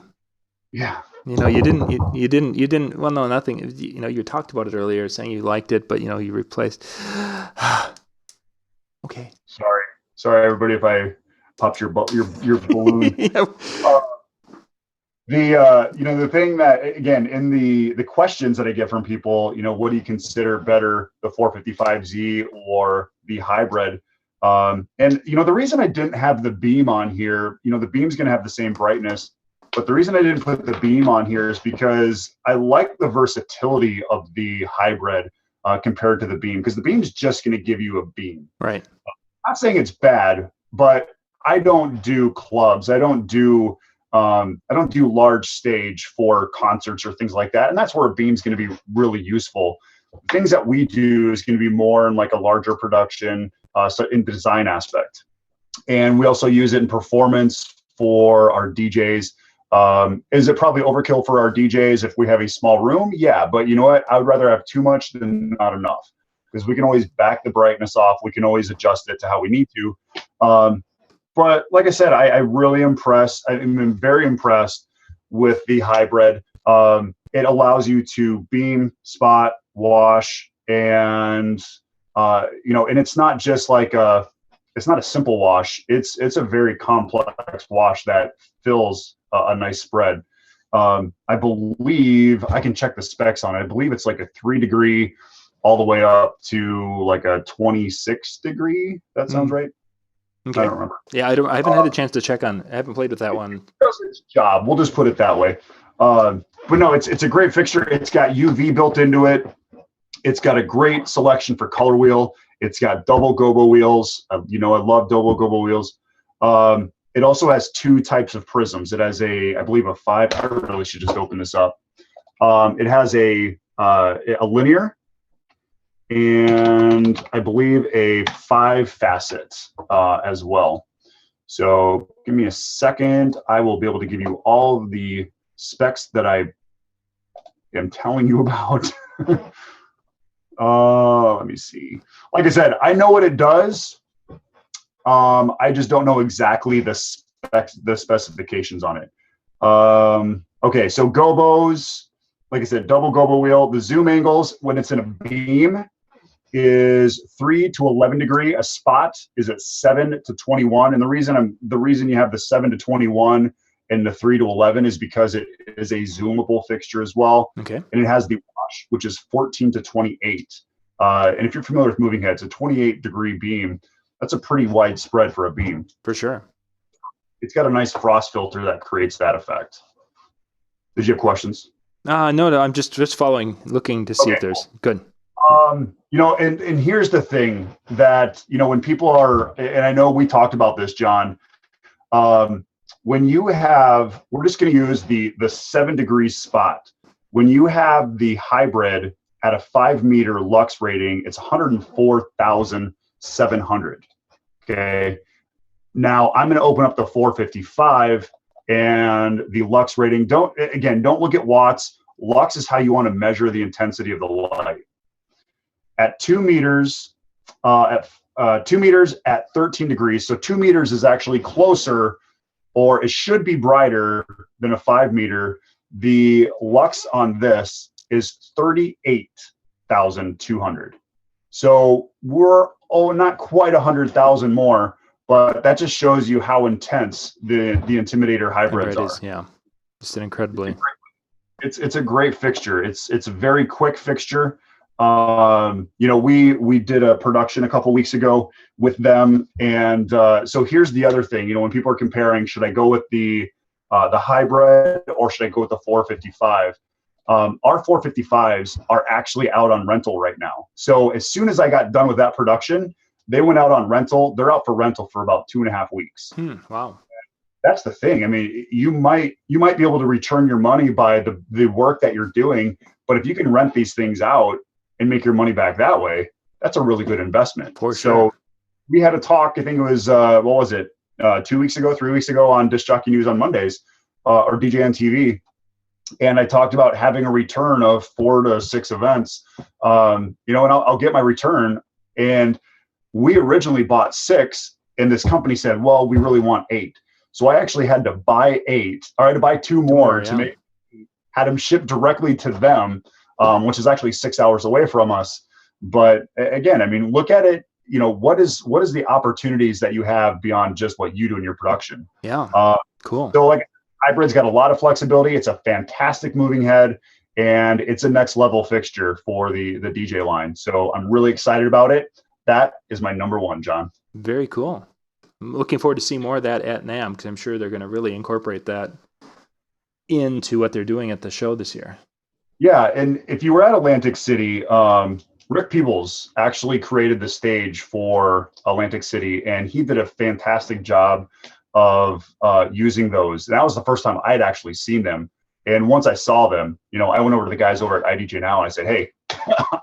Yeah. You didn't, well, no, nothing. You talked about it earlier, saying you liked it, but, you replaced. Okay. Sorry, everybody, if I popped your balloon. Yeah. The thing that, again, in the questions that I get from people, what do you consider better, the 455Z or the hybrid? And the reason I didn't have the beam on here, the beam's going to have the same brightness, but the reason I didn't put the beam on here is because I like the versatility of the hybrid compared to the beam, because the beam's just going to give you a beam. Right. I'm not saying it's bad, but I don't do clubs. I don't do large stage for concerts or things like that, and that's where a beam's going to be really useful. Things that we do is going to be more in like a larger production, so in the design aspect, and we also use it in performance for our DJs. Is it probably overkill for our DJs if we have a small room? Yeah, but you know what? I would rather have too much than not enough, because we can always back the brightness off. We can always adjust it to how we need to. But like I said, I'm very impressed with the hybrid. It allows you to beam, spot, wash, and and it's not just like it's not a simple wash. It's a very complex wash that fills a nice spread. I believe I can check the specs on it. I believe it's like a 3-degree all the way up to like a 26-degree. That sounds right. Okay. I don't remember. Yeah, I haven't had a chance to check on. I haven't played with that one. It does its job. We'll just put it that way. But no, it's a great fixture. It's got UV built into it. It's got a great selection for color wheel. It's got double gobo wheels. I love double gobo wheels. It also has 2 types of prisms. It has I believe a 5. I really should just open this up. It has a linear, and I believe a 5 facets as well. So give me a second. I will be able to give you all of the specs that I am telling you about. Let me see. Like I said, I know what it does. I just don't know exactly the specifications on it. Okay, so gobos, like I said, double gobo wheel. The zoom angles when it's in a beam is 3 to 11 degree. A spot is at 7 to 21. And the reason you have the 7 to 21 and the 3 to 11 is because it is a zoomable fixture as well. Okay. And it has the wash, which is 14 to 28. And if you're familiar with moving heads, a 28-degree beam, that's a pretty wide spread for a beam. For sure. It's got a nice frost filter that creates that effect. Did you have questions? No, I'm just following, looking to see if there's good. And here's the thing that, when people are, and I know we talked about this, John, when you have, we're just going to use the 7-degree spot. When you have the hybrid at a 5-meter lux rating, it's 104,700. Okay. Now I'm going to open up the 455 and the lux rating. Don't look at watts. Lux is how you want to measure the intensity of the light. At 2 meters, at 13 degrees. So 2 meters is actually closer, or it should be brighter than a 5-meter. The lux on this is 38,200. So we're not quite 100,000 more, but that just shows you how intense the Intimidator hybrids are. Yeah, just an incredibly. It's a great fixture. It's a very quick fixture. We did a production a couple weeks ago with them, and so here's the other thing. When people are comparing, should I go with the hybrid or should I go with the 455? Our 455s are actually out on rental right now. So as soon as I got done with that production, they went out on rental. They're out for rental for about 2.5 weeks. Wow. That's the thing. I mean, you might be able to return your money by the work that you're doing, but if you can rent these things out and make your money back that way, that's a really good investment. For sure. So we had a talk, I think it was, 2 weeks ago, 3 weeks ago on Disc Jockey News on Mondays, or DJN TV. And I talked about having a return of 4 to 6 events, and I'll get my return. And we originally bought 6, and this company said, well, we really want 8. So I actually had to buy 8, or I had to buy 2 more to had them shipped directly to them, which is actually 6 hours away from us. But again, I mean, look at it, what is the opportunities that you have beyond just what you do in your production? Yeah. Cool. So like, hybrid's got a lot of flexibility. It's a fantastic moving head, and it's a next level fixture for the DJ line. So I'm really excited about it. That is my number 1, John. Very cool. I'm looking forward to seeing more of that at NAMM because I'm sure they're going to really incorporate that into what they're doing at the show this year. Yeah, and if you were at Atlantic City, Rick Peebles actually created the stage for Atlantic City, and he did a fantastic job of using those. And that was the first time I had actually seen them. And once I saw them, I went over to the guys over at IDJ Now and I said, "Hey,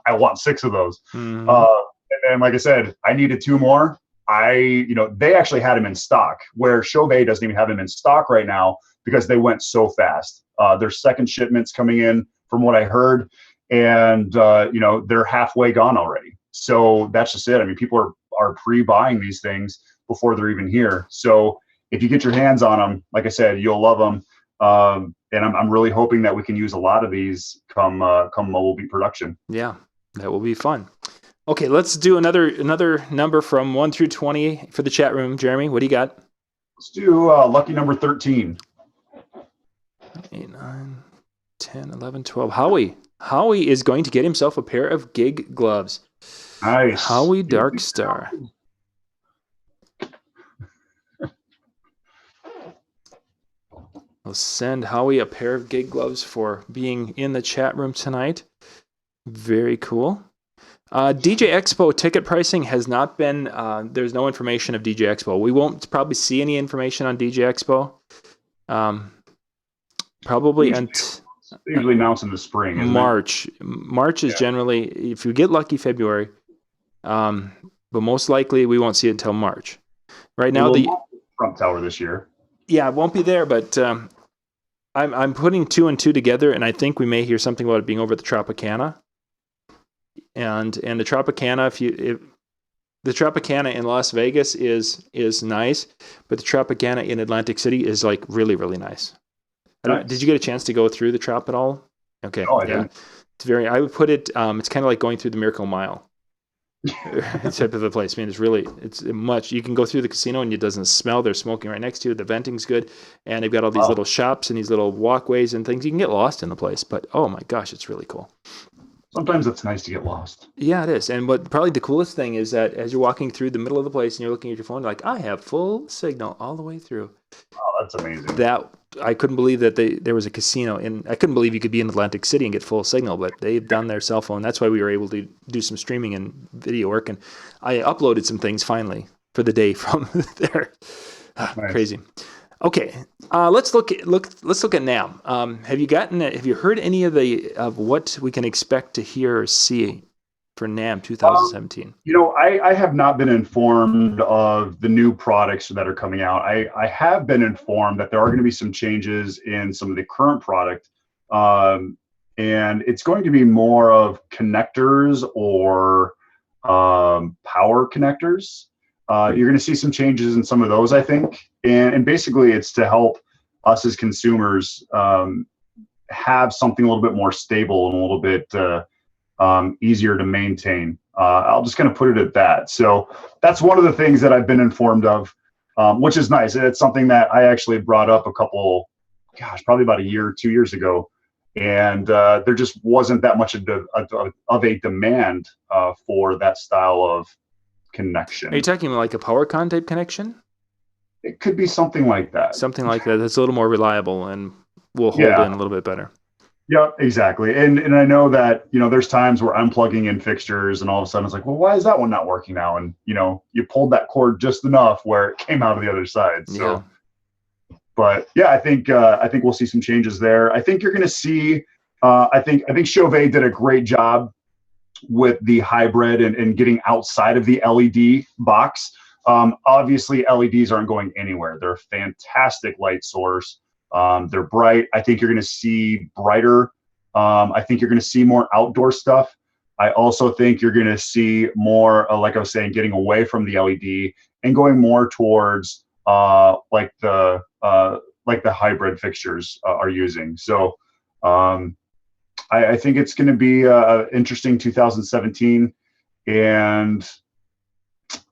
I want 6 of those." Mm-hmm. And then, like I said, I needed 2 more. They actually had them in stock, where Chauvet doesn't even have them in stock right now because they went so fast. Their second shipment's coming in, from what I heard, and they're halfway gone already. So that's just it. I mean, people are pre-buying these things before they're even here. So if you get your hands on them, like I said, you'll love them. And I'm really hoping that we can use a lot of these come Mobile Beat production. Yeah, that will be fun. Okay, let's do another number from 1 through 20 for the chat room. Jeremy, what do you got? Let's do lucky number 13. 8, 9, 10, 11, 12. Howie is going to get himself a pair of gig gloves. Nice. Howie Darkstar. We'll send Howie a pair of gig gloves for being in the chat room tonight. Very cool. DJ Expo ticket pricing has not been, there's no information of DJ Expo. We won't probably see any information on DJ Expo. Probably usually announced in the spring. March. March is generally, if you get lucky, February. But most likely we won't see it until March. Right now, the Trump Tower this year. Yeah, it won't be there, but I'm putting 2 and 2 together, and I think we may hear something about it being over at the Tropicana. And the Tropicana, the Tropicana in Las Vegas is nice, but the Tropicana in Atlantic City is like really, really nice. Did you get a chance to go through the Trop at all? Okay. Oh, I did. It's I would put it, it's kind of like going through the Miracle Mile type of a place. Man, it's much. You can go through the casino and it doesn't smell. They're smoking right next to it. The venting's good. And they've got all these little shops and these little walkways and things. You can get lost in the place, but oh my gosh, it's really cool. Sometimes it's nice to get lost. Yeah, it is. And what probably the coolest thing is that as you're walking through the middle of the place and you're looking at your phone, you're like, I have full signal all the way through. Oh, that's amazing. I couldn't believe that there was a casino, and I couldn't believe you could be in Atlantic City and get full signal, but they've done their cell phone. That's why we were able to do some streaming and video work, and I uploaded some things finally for the day from there. Nice. Crazy. Okay, let's look at NAMM. Have you heard any of what we can expect to hear or see for NAMM 2017? I have not been informed of the new products that are coming out. I have been informed that there are going to be some changes in some of the current product, and it's going to be more of connectors or power connectors. You're going to see some changes in some of those, I think, and basically it's to help us as consumers have something a little bit more stable and a little bit easier to maintain. I'll just kind of put it at that. So that's one of the things that I've been informed of, which is nice. It's something that I actually brought up probably about 2 years ago. And there just wasn't that much of a demand for that style of connection. Are you talking like a PowerCon type connection? It could be something like that. Something like that. That's a little more reliable and will hold in a little bit better. Yeah, exactly. And I know that, there's times where I'm plugging in fixtures and all of a sudden it's like, well, why is that one not working now? And, you pulled that cord just enough where it came out of the other side. So, but yeah, I think we'll see some changes there. I think you're going to see, I think Chauvet did a great job with the hybrid and getting outside of the LED box. Obviously LEDs aren't going anywhere. They're a fantastic light source. They're bright. I think you're going to see brighter. I think you're going to see more outdoor stuff. I also think you're going to see more, like I was saying, getting away from the LED and going more towards like the hybrid fixtures are using. So I think it's going to be interesting 2017, and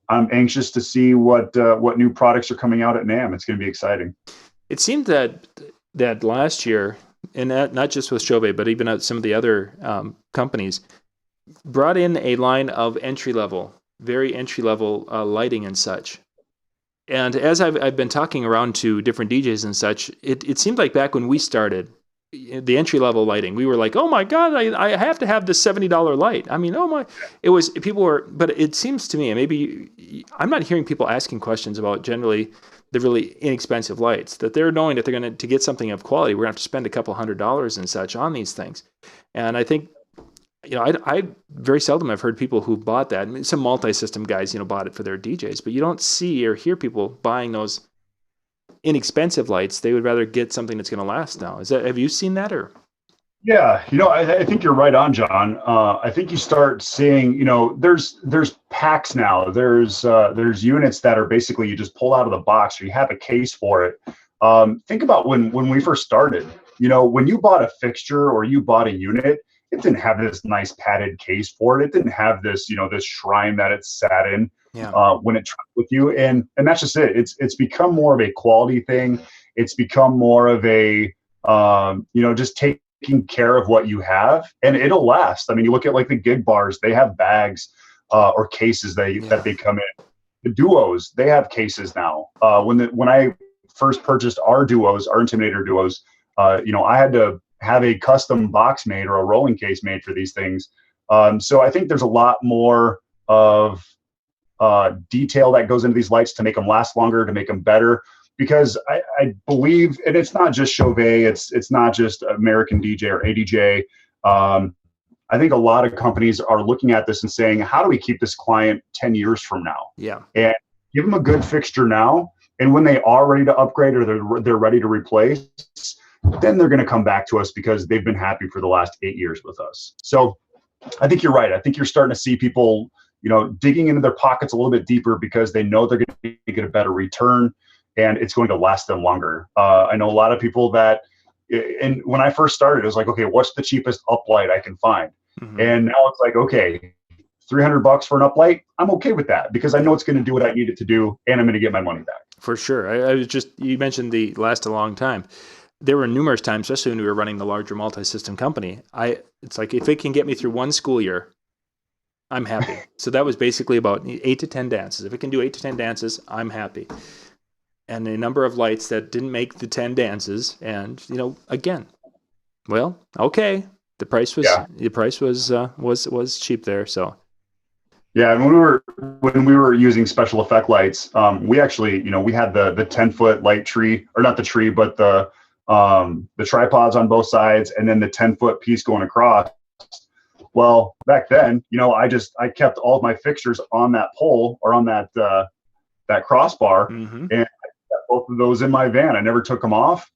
I'm anxious to see what new products are coming out at NAMM. It's going to be exciting. It seemed that last year, and not just with Chauvet, but even at some of the other companies, brought in a line of entry-level very entry-level lighting and such. And as I've been talking around to different DJs and such, it seemed like back when we started, the entry-level lighting, we were like, oh my God, I have to have this $70 light. I mean, oh my, it was, people were, but it seems to me, and maybe I'm not hearing people asking questions about generally the really inexpensive lights, that they're knowing that they're going to get something of quality. We're going to have to spend a couple $100s and such on these things. And I think, I very seldom have heard people who bought that. I mean, some multi-system guys, bought it for their DJs, but you don't see or hear people buying those inexpensive lights. They would rather get something that's going to last now. Have you seen that? Or? Yeah, I think you're right on, John. I think you start seeing, there's packs now. There's units that are basically you just pull out of the box, or you have a case for it. Think about when we first started. When you bought a fixture or you bought a unit, it didn't have this nice padded case for it. It didn't have this, this shrine that it sat in when it traveled with you. And that's just it. It's become more of a quality thing. It's become more of a, just taking care of what you have, and it'll last. I mean, you look at like the gig bars, they have bags or cases that they come in. The duos, they have cases now. When I first purchased our duos, our Intimidator duos, I had to have a custom box made or a rolling case made for these things. So I think there's a lot more of detail that goes into these lights to make them last longer, to make them better. Because I believe, and it's not just Chauvet, it's not just American DJ or ADJ. I think a lot of companies are looking at this and saying, how do we keep this client 10 years from now? Yeah. And give them a good fixture now. And when they are ready to upgrade or they're ready to replace, then they're going to come back to us because they've been happy for the last 8 years with us. So I think you're right. I think you're starting to see people, digging into their pockets a little bit deeper because they know they're going to get a better return and it's going to last them longer. I know a lot of people that, and when I first started, it was like, okay, what's the cheapest uplight I can find? Mm-hmm. And now it's like, okay, $300 for an uplight. I'm okay with that because I know it's going to do what I need it to do and I'm going to get my money back. For sure. I was you mentioned the last a long time. There were numerous times, especially when we were running the larger multi-system company, it's like, if it can get me through one school year, I'm happy. So that was basically about 8 to 10 dances. If it can do 8 to 10 dances, I'm happy. And a number of lights that didn't make the 10 dances. And, again, well, okay. The price was cheap there. So. Yeah. And when we were using special effect lights, we actually, we had the 10-foot light tree, or not the tree, but the tripods on both sides, and then the 10-foot piece going across. Well, back then, I kept all of my fixtures on that pole or on that crossbar, and I got both of those in my van. I never took them off.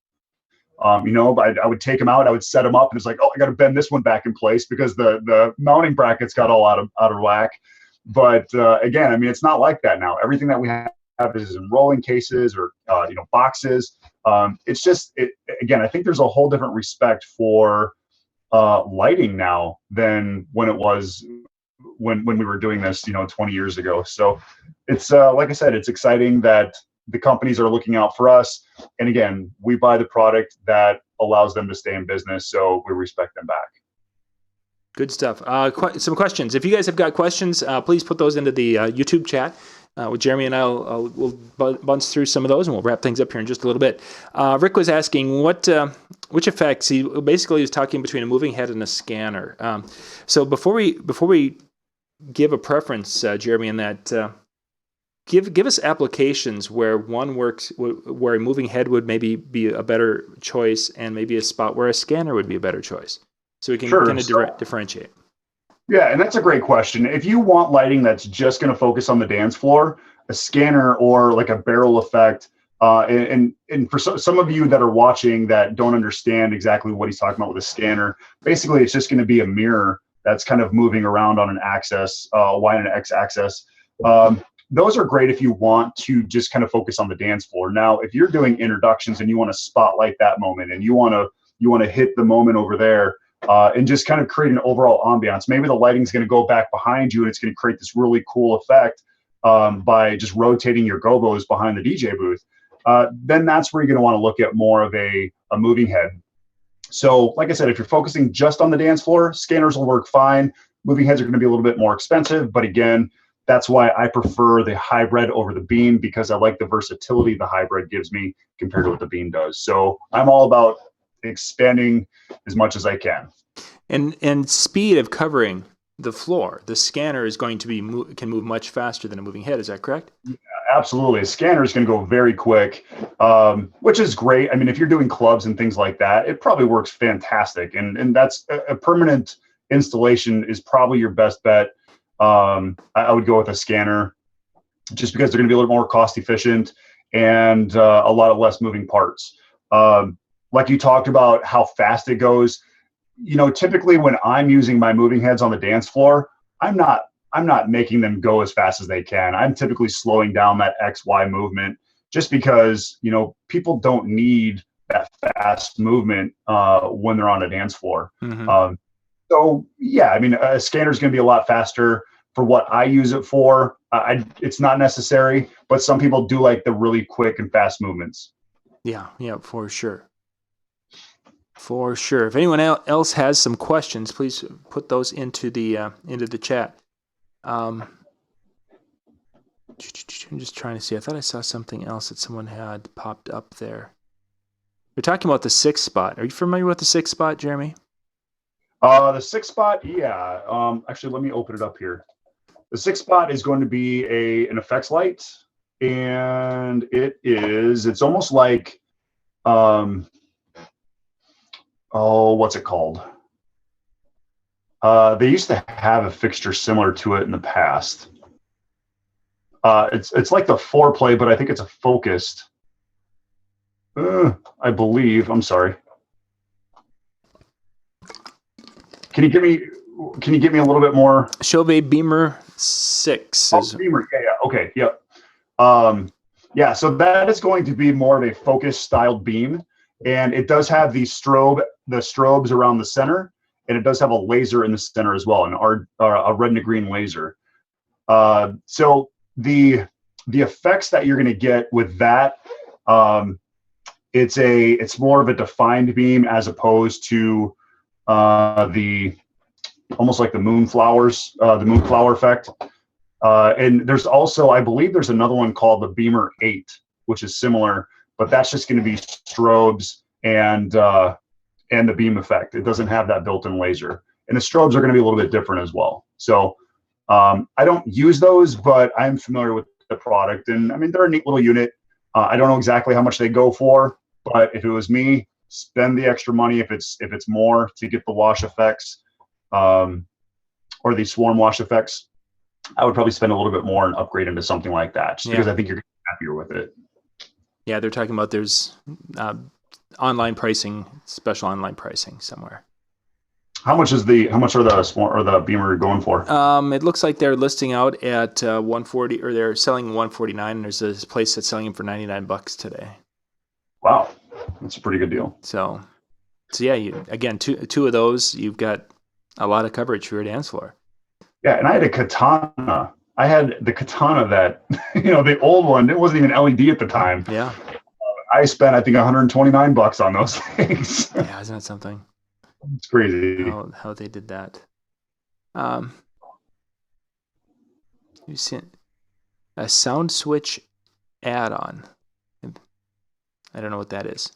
But I would take them out, I would set them up, and it's like, oh, I got to bend this one back in place because the mounting brackets got all out of whack. But again, I mean, it's not like that now. Everything that we have is in rolling cases or boxes. It's just again, I think there's a whole different respect for lighting now than when it was when we were doing this 20 years ago. So it's like I said, it's exciting that the companies are looking out for us, and again, we buy the product that allows them to stay in business, so we respect them back. Good stuff. Some questions. If you guys have got questions, please put those into the YouTube chat. With Jeremy and we'll bounce through some of those, and we'll wrap things up here in just a little bit. Rick was asking which effects. He basically was talking between a moving head and a scanner. So before we give a preference, Jeremy, in that, give us applications where one works, where a moving head would maybe be a better choice, and maybe a spot where a scanner would be a better choice, so we can kind of differentiate. Yeah, and that's a great question. If you want lighting that's just going to focus on the dance floor, a scanner or like a barrel effect, and for some of you that are watching that don't understand exactly what he's talking about with a scanner, basically it's just going to be a mirror that's kind of moving around on an axis, Y and an X axis. Those are great if you want to just kind of focus on the dance floor. Now, if you're doing introductions and you want to spotlight that moment and you want to hit the moment over there, and just kind of create an overall ambiance. Maybe the lighting's going to go back behind you and it's going to create this really cool effect by just rotating your gobos behind the DJ booth. Then that's where you're going to want to look at more of a moving head. So like I said, if you're focusing just on the dance floor, scanners will work fine. Moving heads are going to be a little bit more expensive, but again, That's why I prefer the hybrid over the beam, because I like the versatility the hybrid gives me compared to what the beam does. So I'm all about expanding as much as I can. And speed of covering the floor. The scanner is going to be can move much faster than a moving head. Is that correct? Absolutely. A scanner is going to go very quick, which is great. I mean, if you're doing clubs and things like that, it probably works fantastic. And that's a permanent installation is probably your best bet. I would go with a scanner just because they're going to be a little more cost efficient and a lot of less moving parts. Like you talked about how fast it goes. Typically when I'm using my moving heads on the dance floor, I'm not making them go as fast as they can. I'm typically slowing down that XY movement just because, people don't need that fast movement when they're on a dance floor. Mm-hmm. So yeah, I mean, a scanner is going to be a lot faster for what I use it for. It's not necessary, but some people do like the really quick and fast movements. Yeah, for sure. For sure. If anyone else has some questions, please put those into the chat. I'm just trying to see. I thought I saw something else that someone had popped up there. We're talking about the 6 spot. Are you familiar with the 6 spot, Jeremy? The 6 spot, yeah. Actually, let me open it up here. The 6 spot is going to be an effects light, and it's almost like what's it called? They used to have a fixture similar to it in the past. It's like the foreplay, but I think it's a focused. I believe. I'm sorry. Can you give me a little bit more? Chauvet Beamer 6. Beamer. Yeah. Okay. Yep. Yeah. So that is going to be more of a focus styled beam, and it does have the strobes around the center, and it does have a laser in the center as well, a red and a green laser. So the effects that you're going to get with that, it's more of a defined beam as opposed to almost like the moonflower effect. And there's also, I believe there's another one called the Beamer 8, which is similar, but that's just going to be strobes and the beam effect. It doesn't have that built-in laser. And the strobes are going to be a little bit different as well. So I don't use those, but I'm familiar with the product. And I mean, they're a neat little unit. I don't know exactly how much they go for, but if it was me, spend the extra money if it's more to get the wash effects or the swarm wash effects. I would probably spend a little bit more and upgrade into something like that, just because I think you're happier with it. Yeah, they're talking about there's online pricing, special online pricing somewhere. How much are the Beamer going for? It looks like they're listing out at $140, or they're selling $149, and there's this place that's selling them for $99 today. Wow, that's a pretty good deal. So yeah, again, two of those, you've got a lot of coverage for your dance floor. Yeah, and I had a katana. I had the katana that, the old one. It wasn't even LED at the time. Yeah. I spent, I think, $129 on those things. Yeah, isn't that something? It's crazy how they did that. You seen a sound switch add-on. I don't know what that is.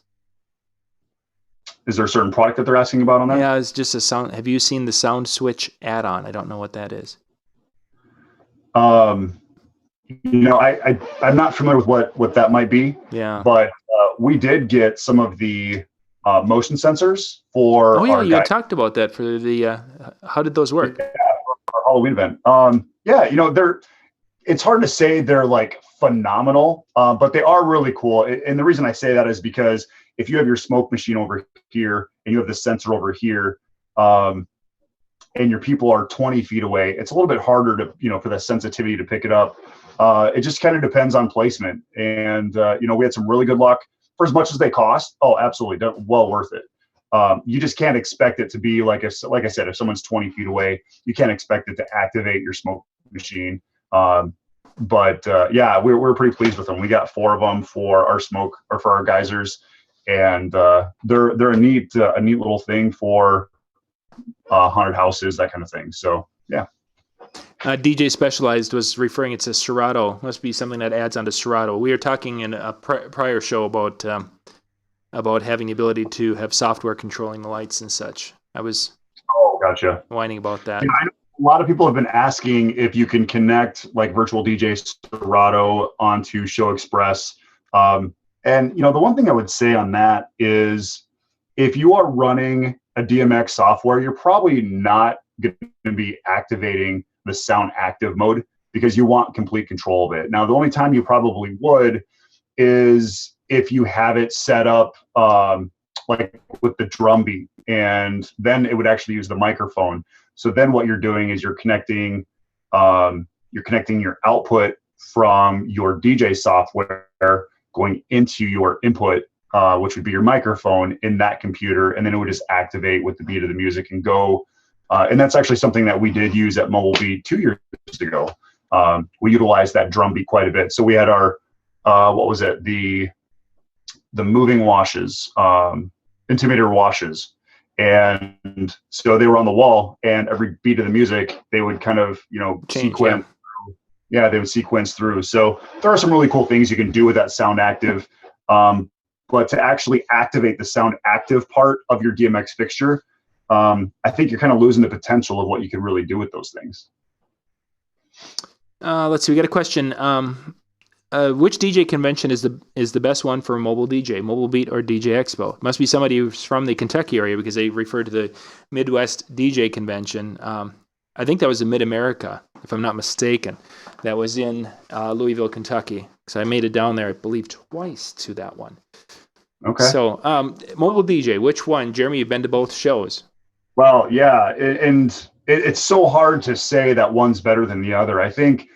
Is there a certain product that they're asking about on that? Yeah, it's just a sound. Have you seen the sound switch add-on? I don't know what that is. I'm not familiar with what that might be. Yeah. But we did get some of the motion sensors for. Oh yeah, you had talked about that for the. How did those work? Yeah, for our Halloween event. It's hard to say they're like phenomenal, but they are really cool. And the reason I say that is because if you have your smoke machine over here and you have the sensor over here, and your people are 20 feet away, it's a little bit harder to, for the sensitivity to pick it up. It just kind of depends on placement. And, we had some really good luck for as much as they cost. Oh, absolutely. Well worth it. You just can't expect it to be like I said, if someone's 20 feet away, you can't expect it to activate your smoke machine. But we're pretty pleased with them. We got 4 of them for our smoke or for our geysers, and they're a neat little thing for haunted houses, that kind of thing. So yeah. DJ Specialized was referring it to Serato. Must be something that adds onto Serato. We were talking in a prior show about having the ability to have software controlling the lights and such. I was Gotcha. whining about that. Yeah, I know a lot of people have been asking if you can connect like virtual DJ Serato onto Show Express. And the one thing I would say on that is if you are running a DMX software, you're probably not going to be activating the sound active mode because you want complete control of it. Now, the only time you probably would is if you have it set up like with the drum beat, and then it would actually use the microphone. So then what you're doing is you're connecting your output from your DJ software going into your input, which would be your microphone in that computer, and then it would just activate with the beat of the music and go. And that's actually something that we did use at Mobile Beat 2 years ago. We utilized that drum beat quite a bit. So we had our what was it, the moving washes, Intimidator washes, and so they were on the wall, and every beat of the music they would kind of sequence. Yeah, they would sequence through. So there are some really cool things you can do with that sound active. But to actually activate the sound active part of your DMX fixture, I think you're kind of losing the potential of what you can really do with those things. Let's see. We got a question. Which DJ convention is the best one for mobile DJ, Mobile Beat or DJ Expo? It must be somebody who's from the Kentucky area because they refer to the Midwest DJ convention. I think that was in Mid-America, if I'm not mistaken. That was in Louisville, Kentucky. So I made it down there, I believe, twice to that one. Okay. So mobile DJ, which one? Jeremy, you've been to both shows. Well, yeah, and it's so hard to say that one's better than the other. I think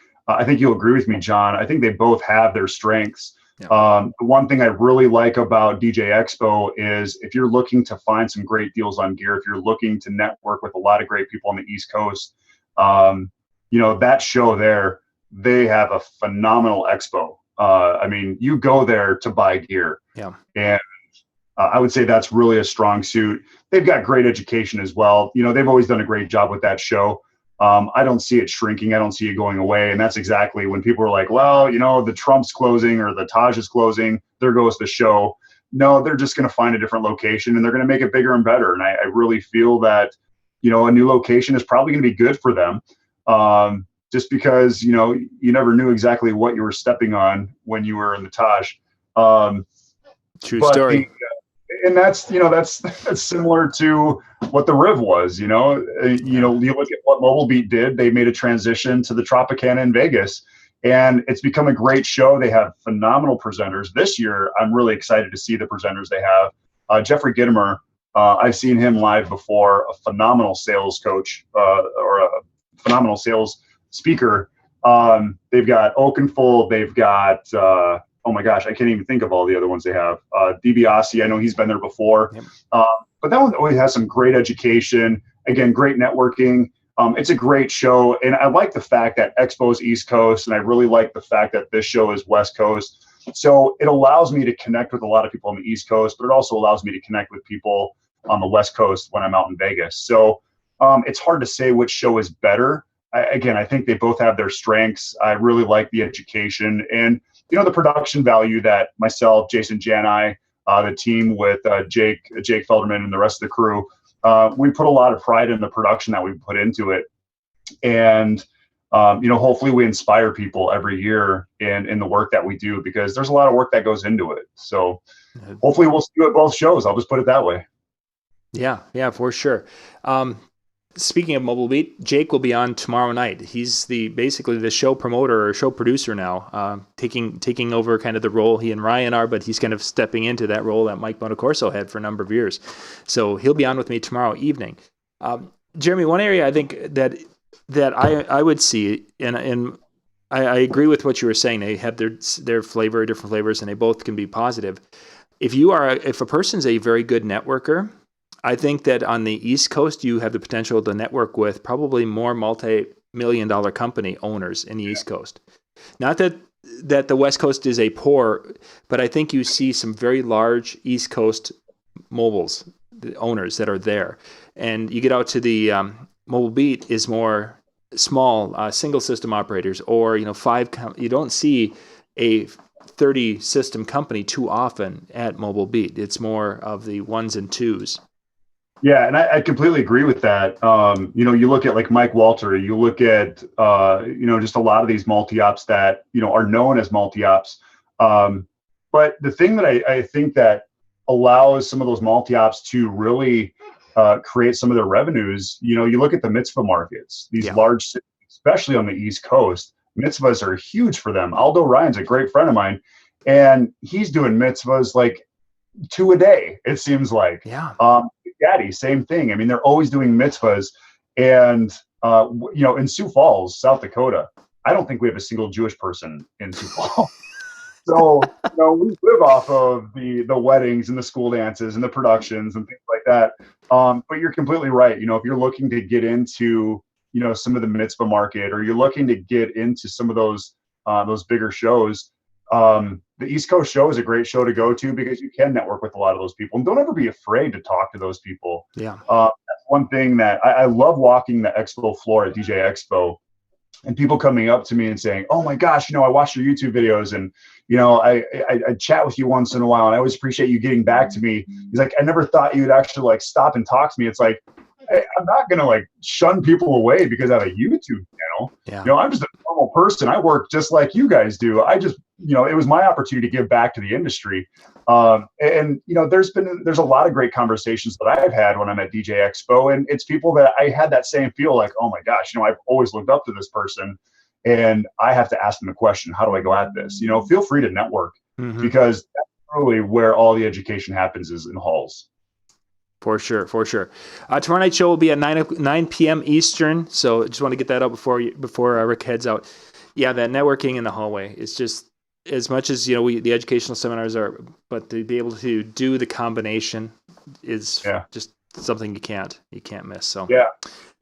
you'll agree with me, John. I think they both have their strengths. Yeah. The one thing I really like about DJ Expo is if you're looking to find some great deals on gear, if you're looking to network with a lot of great people on the East Coast, that show there, they have a phenomenal expo. I mean, you go there to buy gear. Yeah. And I would say that's really a strong suit. They've got great education as well. They've always done a great job with that show. I don't see it shrinking. I don't see it going away. And that's exactly when people are like, well, the Trump's closing or the Taj is closing. There goes the show. No, they're just going to find a different location and they're going to make it bigger and better. And I really feel that, a new location is probably going to be good for them. Just because, you never knew exactly what you were stepping on when you were in the Taj. True story. And that's similar to what the Riv was, you look at what Mobile Beat did. They made a transition to the Tropicana in Vegas, and it's become a great show. They have phenomenal presenters. This year, I'm really excited to see the presenters they have. Jeffrey Gittimer, I've seen him live before, a phenomenal sales coach or a phenomenal sales speaker. They've got Oakenfold, they've got oh my gosh, I can't even think of all the other ones they have. DiBiase, I know he's been there before. Yep. But that one always has some great education. Again, great networking. It's a great show. And I like the fact that Expo's East Coast, and I really like the fact that this show is West Coast. So it allows me to connect with a lot of people on the East Coast, but it also allows me to connect with people on the West Coast when I'm out in Vegas. So it's hard to say which show is better. I think they both have their strengths. I really like the education and the production value that myself, Jason Janai, the team with Jake Felderman and the rest of the crew, we put a lot of pride in the production that we put into it. And, hopefully we inspire people every year in the work that we do, because there's a lot of work that goes into it. So hopefully we'll do it both shows. I'll just put it that way. Yeah, for sure. Speaking of Mobile Beat, Jake will be on tomorrow night. He's basically the show promoter or show producer now, taking over kind of the role he and Ryan are, but he's kind of stepping into that role that Mike Bonacorso had for a number of years. So he'll be on with me tomorrow evening. Jeremy, one area I think that I would see, and I agree with what you were saying. They have their flavor, different flavors, and they both can be positive. If a person's a very good networker, I think that on the East Coast, you have the potential to network with probably more multi-million-dollar company owners in the East Coast. Not that the West Coast is a poor, but I think you see some very large East Coast mobiles, the owners that are there. And you get out to the Mobile Beat is more small single system operators, or you don't see a 30 system company too often at Mobile Beat. It's more of the ones and twos. Yeah, and I completely agree with that. You look at like Mike Walter, you look at just a lot of these multi-ops that are known as multi-ops. But the thing that I think that allows some of those multi-ops to really create some of their revenues, you look at the mitzvah markets, these large cities, especially on the East Coast. Mitzvahs are huge for them. Aldo Ryan's a great friend of mine, and he's doing mitzvahs like 2 a day, it seems like. Yeah. Daddy, same thing. I mean, they're always doing mitzvahs. And, in Sioux Falls, South Dakota, I don't think we have a single Jewish person in Sioux Falls. So, we live off of the weddings and the school dances and the productions and things like that. But you're completely right. If you're looking to get into, some of the mitzvah market, or you're looking to get into some of those bigger shows, the East Coast show is a great show to go to because you can network with a lot of those people, and don't ever be afraid to talk to those people. Yeah. That's one thing that I love, walking the expo floor at DJ Expo, and people coming up to me and saying, "Oh my gosh, I watch your YouTube videos, and I chat with you once in a while, and I always appreciate you getting back to me." He's like, "I never thought you'd actually like stop and talk to me." It's like, I'm not going to like shun people away because I have a YouTube channel. Yeah. I'm just a normal person. I work just like you guys do. I just, it was my opportunity to give back to the industry. There's a lot of great conversations that I've had when I'm at DJ Expo, and it's people that I had that same feel like, oh my gosh, I've always looked up to this person, and I have to ask them a question. How do I go at this? Feel free to network, because that's really where all the education happens, is in halls. For sure. Tomorrow night show will be at 9 p.m. Eastern. So I just want to get that out before Rick heads out. Yeah, that networking in the hallway is just, as much as the educational seminars are, but to be able to do the combination is just something you can't miss. So yeah,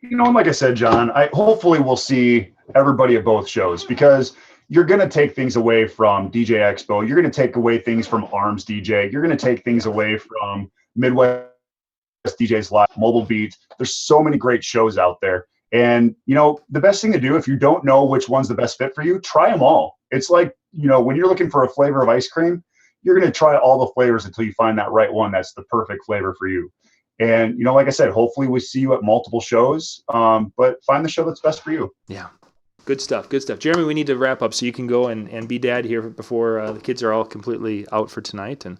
and like I said, John, hopefully we'll see everybody at both shows, because you're going to take things away from DJ Expo. You're going to take away things from Arms DJ. You're going to take things away from Midwest DJs Live, Mobile Beat. There's so many great shows out there. And, the best thing to do, if you don't know which one's the best fit for you, try them all. It's like, when you're looking for a flavor of ice cream, you're going to try all the flavors until you find that right one that's the perfect flavor for you. And, like I said, hopefully we see you at multiple shows, but find the show that's best for you. Yeah. Good stuff. Jeremy, we need to wrap up so you can go and be dad here before the kids are all completely out for tonight. And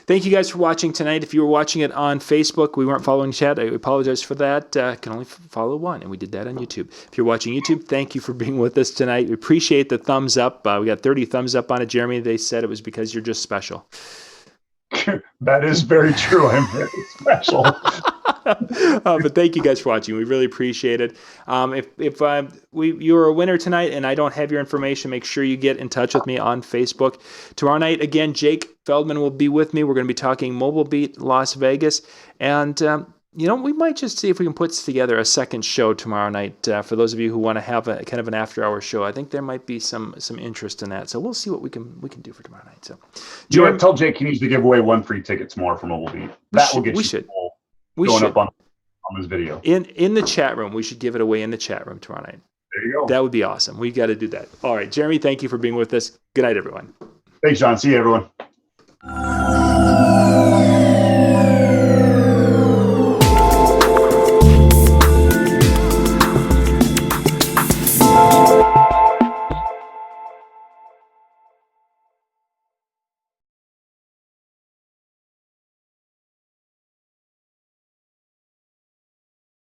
thank you guys for watching tonight. If you were watching it on Facebook, we weren't following chat. I apologize for that. Can only follow one, and we did that on YouTube. If you're watching YouTube, thank you for being with us tonight. We appreciate the thumbs up. We got 30 thumbs up on it. Jeremy, they said it was because you're just special. That is very true. I'm very special. But thank you guys for watching. We really appreciate it. If you're a winner tonight and I don't have your information, make sure you get in touch with me on Facebook. Tomorrow night, again, Jake Feldman will be with me. We're going to be talking Mobile Beat Las Vegas. And, we might just see if we can put together a second show tomorrow night for those of you who want to have a kind of an after-hour show. I think there might be some interest in that. So we'll see what we can do for tomorrow night. So, tell Jake he needs to give away 1 free ticket tomorrow for Mobile Beat. That will get up on this video. In the chat room. We should give it away in the chat room tomorrow night. There you go. That would be awesome. We got to do that. All right, Jeremy, thank you for being with us. Good night, everyone. Thanks, John. See you, everyone.